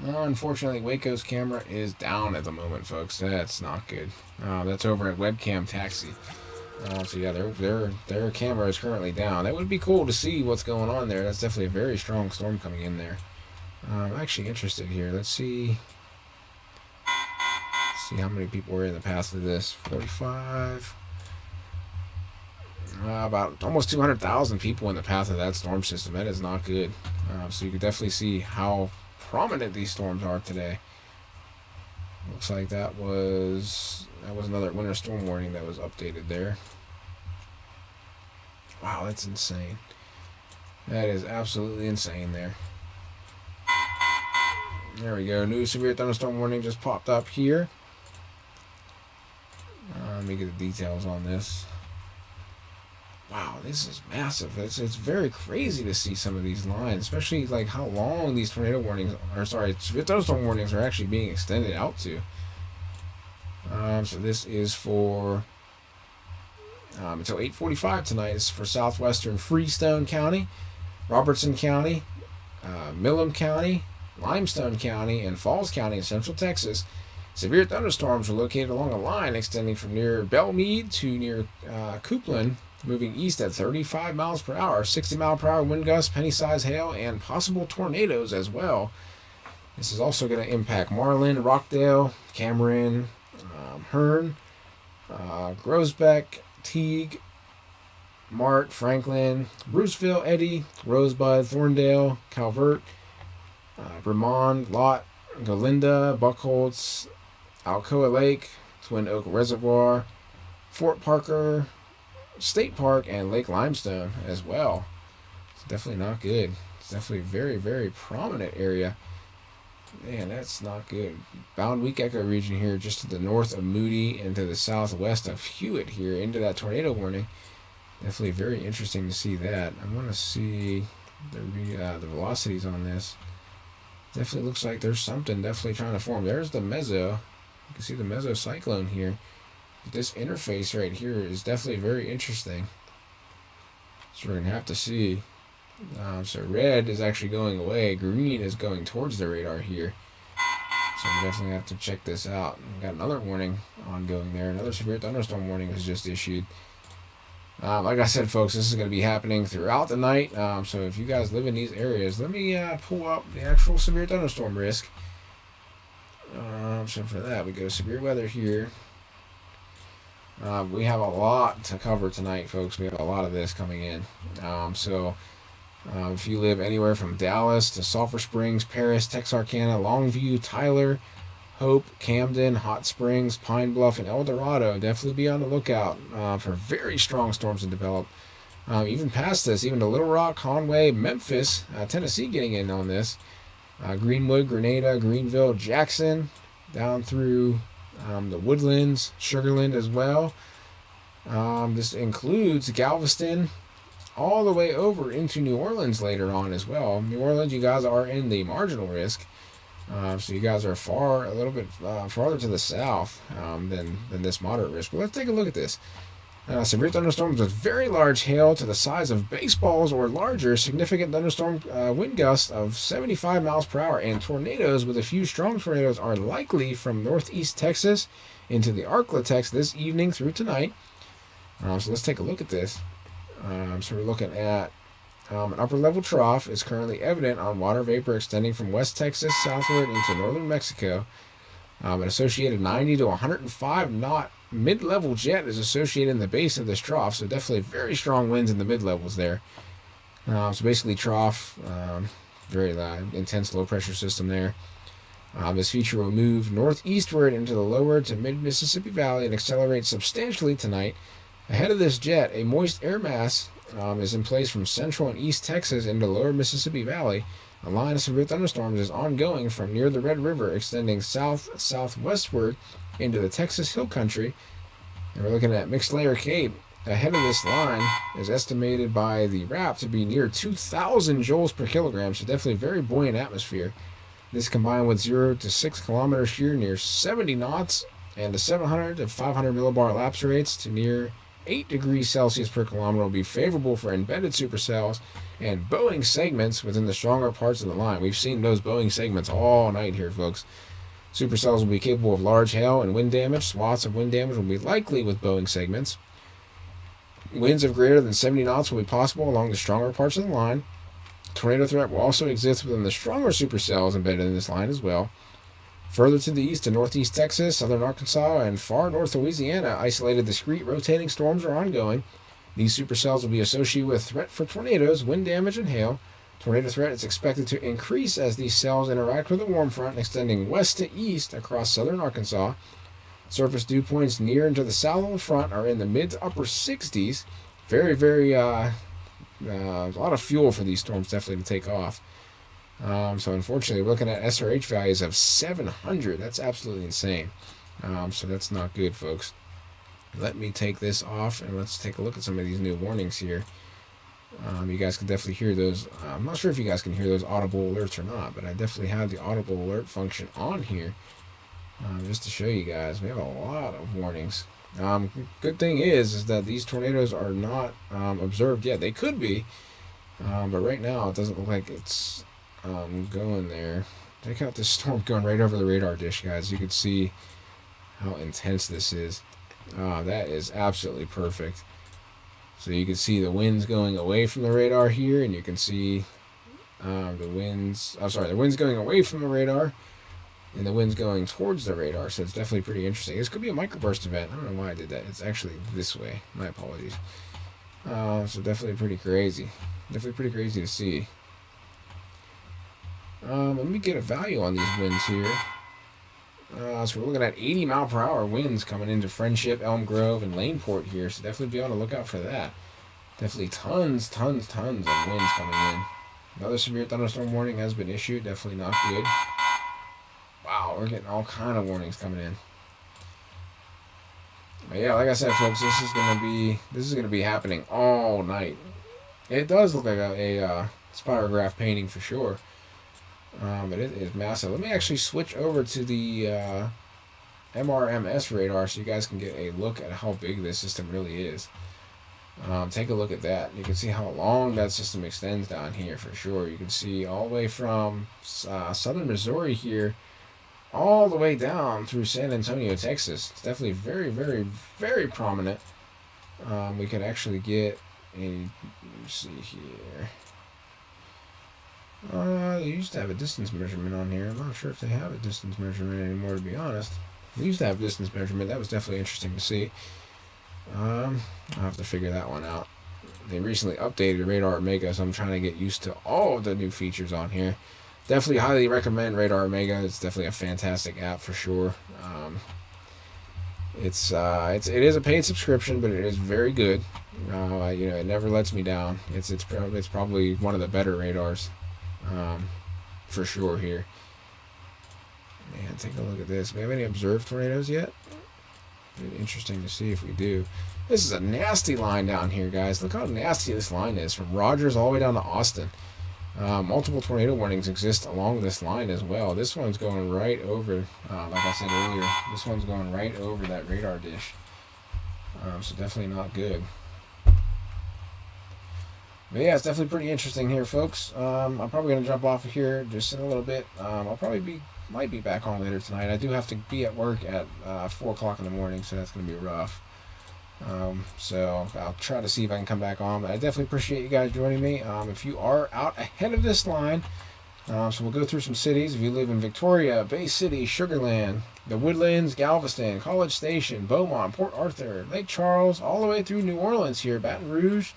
Unfortunately, Waco's camera is down at the moment, folks. That's not good. That's over at Webcam Taxi. So yeah, their camera is currently down. That would be cool to see what's going on there. That's definitely a very strong storm coming in there. I'm actually interested here. Let's see how many people were in the path of this. 45. About almost 200,000 people in the path of that storm system. That is not good. So you can definitely see how prominent these storms are today. Looks like that was another winter storm warning that was updated there. Wow, that's insane. That is absolutely insane there. There we go. New severe thunderstorm warning just popped up here. Let me get the details on this. Wow, this is massive. It's very crazy to see some of these lines, especially like how long these tornado warnings, severe thunderstorm warnings are actually being extended out to. So this is for until 8:45 tonight. It's for southwestern Freestone County, Robertson County, Milam County, Limestone County, and Falls County in central Texas. Severe thunderstorms are located along a line extending from near Belmead to near Coupland, moving east at 35 miles per hour, 60 mile per hour wind gusts, penny-sized hail, and possible tornadoes as well. This is also going to impact Marlin, Rockdale, Cameron, Hearn, Grosbeck, Teague, Mart, Franklin, Bruceville, Eddy, Rosebud, Thorndale, Calvert, Bremond, Lott, Galinda, Buckholz, Alcoa Lake, Twin Oak Reservoir, Fort Parker, State Park, and Lake Limestone as well. It's definitely not good. It's definitely a very, very prominent area. Man, that's not good. Bound Weak Echo region here, just to the north of Moody and to the southwest of Hewitt here, into that tornado warning. Definitely very interesting to see that. I want to see the velocities on this. Definitely looks like there's something definitely trying to form. There's the meso. You can see the mesocyclone here. But this interface right here is definitely very interesting. So we're going to have to see. So red is actually going away. Green is going towards the radar here. So we definitely have to check this out. We've got another warning ongoing there. Another severe thunderstorm warning was just issued. Like I said, folks, this is going to be happening throughout the night. So if you guys live in these areas, let me pull up the actual severe thunderstorm risk. So for that, we go to severe weather here. We have a lot to cover tonight, folks. We have a lot of this coming in. If you live anywhere from Dallas to Sulphur Springs, Paris, Texarkana, Longview, Tyler, Hope, Camden, Hot Springs, Pine Bluff, and El Dorado, definitely be on the lookout for very strong storms to develop. Even past this, even to Little Rock, Conway, Memphis, Tennessee getting in on this. Greenwood, Grenada, Greenville, Jackson, down through the Woodlands, Sugarland as well. This includes Galveston, all the way over into New Orleans later on as well. New Orleans, you guys are in the marginal risk. So you guys are a little bit farther to the south than this moderate risk. But let's take a look at this. Severe thunderstorms with very large hail to the size of baseballs or larger, significant thunderstorm wind gusts of 75 miles per hour, and tornadoes with a few strong tornadoes are likely from northeast Texas into the Arklatex this evening through tonight. So let's take a look at this. So we're looking at an upper level trough is currently evident on water vapor extending from West Texas southward into northern Mexico. An associated 90 to 105 knot mid-level jet is associated in the base of this trough, so definitely very strong winds in the mid-levels there. So basically trough, very intense low-pressure system there. This feature will move northeastward into the lower to mid-Mississippi Valley and accelerate substantially tonight. Ahead of this jet, a moist air mass is in place from central and east Texas into lower Mississippi Valley. A line of severe thunderstorms is ongoing from near the Red River, extending southwestward into the Texas Hill Country. And we're looking at Mixed Layer Cape. Ahead of this line is estimated by the RAP to be near 2,000 joules per kilogram, so definitely very buoyant atmosphere. This combined with 0 to 6 kilometer shear near 70 knots and the 700 to 500 millibar lapse rates to near 8 degrees Celsius per kilometer will be favorable for embedded supercells and Boeing segments within the stronger parts of the line. We've seen those Boeing segments all night here, folks. Supercells will be capable of large hail and wind damage. Swaths of wind damage will be likely with Boeing segments. Winds of greater than 70 knots will be possible along the stronger parts of the line. Tornado threat will also exist within the stronger supercells embedded in this line as well. Further to the east to northeast Texas, southern Arkansas, and far north Louisiana, isolated discrete rotating storms are ongoing. These supercells will be associated with threat for tornadoes, wind damage, and hail. Tornado threat is expected to increase as these cells interact with the warm front extending west to east across southern Arkansas. Surface dew points near and to the south of the front are in the mid to upper 60s. Very, a lot of fuel for these storms definitely to take off. So unfortunately, we're looking at SRH values of 700. That's absolutely insane. So that's not good, folks. Let me take this off and let's take a look at some of these new warnings here. You guys can definitely hear those. I'm not sure if you guys can hear those audible alerts or not, but I definitely have the audible alert function on here just to show you guys. We have a lot of warnings. Good thing is that these tornadoes are not observed yet. They could be, but right now it doesn't look like it's going there. Check out this storm going right over the radar dish, guys. You can see how intense this is. That is absolutely perfect. So you can see the winds going away from the radar here, and you can see the winds going away from the radar, and the wind's going towards the radar. So it's definitely pretty interesting. This could be a microburst event. I don't know why I did that. It's actually this way. My apologies. So definitely pretty crazy. Definitely pretty crazy to see. Let me get a value on these winds here. So we're looking at 80 mile per hour winds coming into Friendship, Elm Grove, and Laneport here. So definitely be on the lookout for that. Definitely tons of winds coming in. Another severe thunderstorm warning has been issued. Definitely not good. Wow, we're getting all kind of warnings coming in. But yeah, like I said, folks, this is gonna be happening all night. It does look like a spirograph painting for sure. But it is massive. Let me actually switch over to the MRMS radar so you guys can get a look at how big this system really is. Take a look at that. You can see how long that system extends down here for sure. You can see all the way from southern Missouri here all the way down through San Antonio, Texas. It's definitely very prominent. we could actually get a, let's see here. They used to have a distance measurement on here. I'm not sure if they have a distance measurement anymore, to be honest. They used to have distance measurement. That was definitely interesting to see. I'll have to figure that one out. They recently updated Radar Omega, so I'm trying to get used to all of the new features on here. Definitely highly recommend Radar Omega. It's definitely a fantastic app for sure. It is a paid subscription, but it is very good. It never lets me down. It's probably one of the better radars, for sure here. Man, take a look at this. Do we have any observed tornadoes yet? Interesting to see if we do. This is a nasty line down here, guys. Look how nasty this line is, from Rogers all the way down to Austin. Multiple tornado warnings exist along this line as well. This one's going right over, like I said earlier, this one's going right over that radar dish. So definitely not good. But yeah, it's definitely pretty interesting here, folks. I'm probably going to jump off of here just in a little bit. I'll probably might be back on later tonight. I do have to be at work at 4 o'clock in the morning, so that's going to be rough. So I'll try to see if I can come back on, but I definitely appreciate you guys joining me. If you are out ahead of this line, so we'll go through some cities. If you live in Victoria, Bay City, Sugar Land, the Woodlands, Galveston, College Station, Beaumont, Port Arthur, Lake Charles, all the way through New Orleans here, Baton Rouge,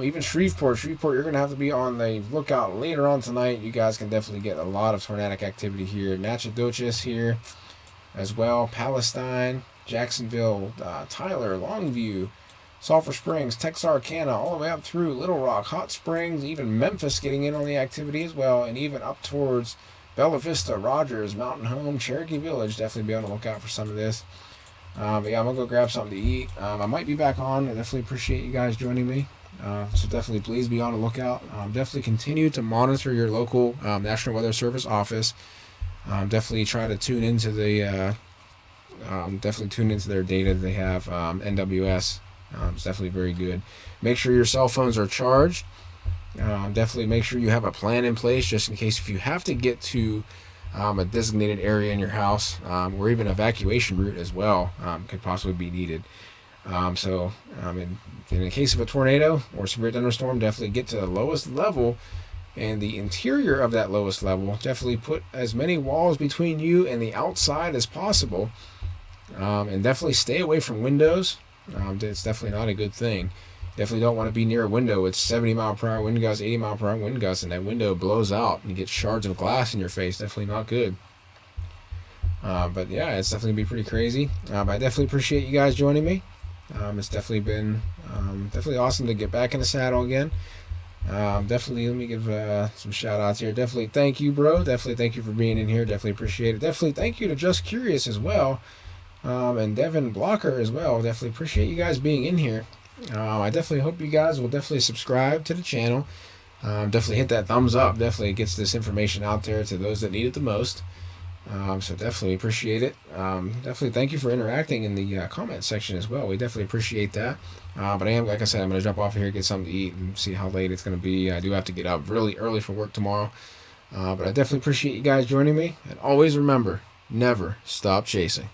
even Shreveport, you're going to have to be on the lookout later on tonight. You guys can definitely get a lot of tornadic activity here. Natchitoches here as well, Palestine, Jacksonville, Tyler, Longview, Sulphur Springs, Texarkana, all the way up through Little Rock, Hot Springs, even Memphis getting in on the activity as well, and even up towards Bella Vista, Rogers, Mountain Home, Cherokee Village. Definitely be on the lookout for some of this. But yeah, I'm going to go grab something to eat. I might be back on. I definitely appreciate you guys joining me. So definitely please be on the lookout. Definitely continue to monitor your local National Weather Service office. Definitely try to tune into the their data that they have. NWS. It's definitely very good. Make sure your cell phones are charged. Definitely make sure you have a plan in place just in case if you have to get to a designated area in your house, or even evacuation route as well could possibly be needed. In the case of a tornado or severe thunderstorm, definitely get to the lowest level and the interior of that lowest level. Definitely put as many walls between you and the outside as possible, and definitely stay away from windows. It's definitely not a good thing. Definitely don't want to be near a window with 70-mile-per-hour wind gusts, 80-mile-per-hour wind gusts, and that window blows out and you get shards of glass in your face. Definitely not good. But yeah, it's definitely be pretty crazy. But I definitely appreciate you guys joining me. It's definitely been definitely awesome to get back in the saddle again. Definitely let me give some shout outs here. Definitely thank you, bro. Definitely thank you for being in here. Definitely appreciate it. Definitely thank you to Just Curious as well, and Devin Blocker as well. Definitely appreciate you guys being in here. I definitely hope you guys will definitely subscribe to the channel. Definitely hit that thumbs up. Definitely gets this information out there to those that need it the most. So definitely appreciate it. Definitely thank you for interacting in the comment section as well. We definitely appreciate that. But like I said, I'm going to jump off of here, get something to eat, and see how late it's going to be. I do have to get up really early for work tomorrow. But I definitely appreciate you guys joining me. And always remember, never stop chasing.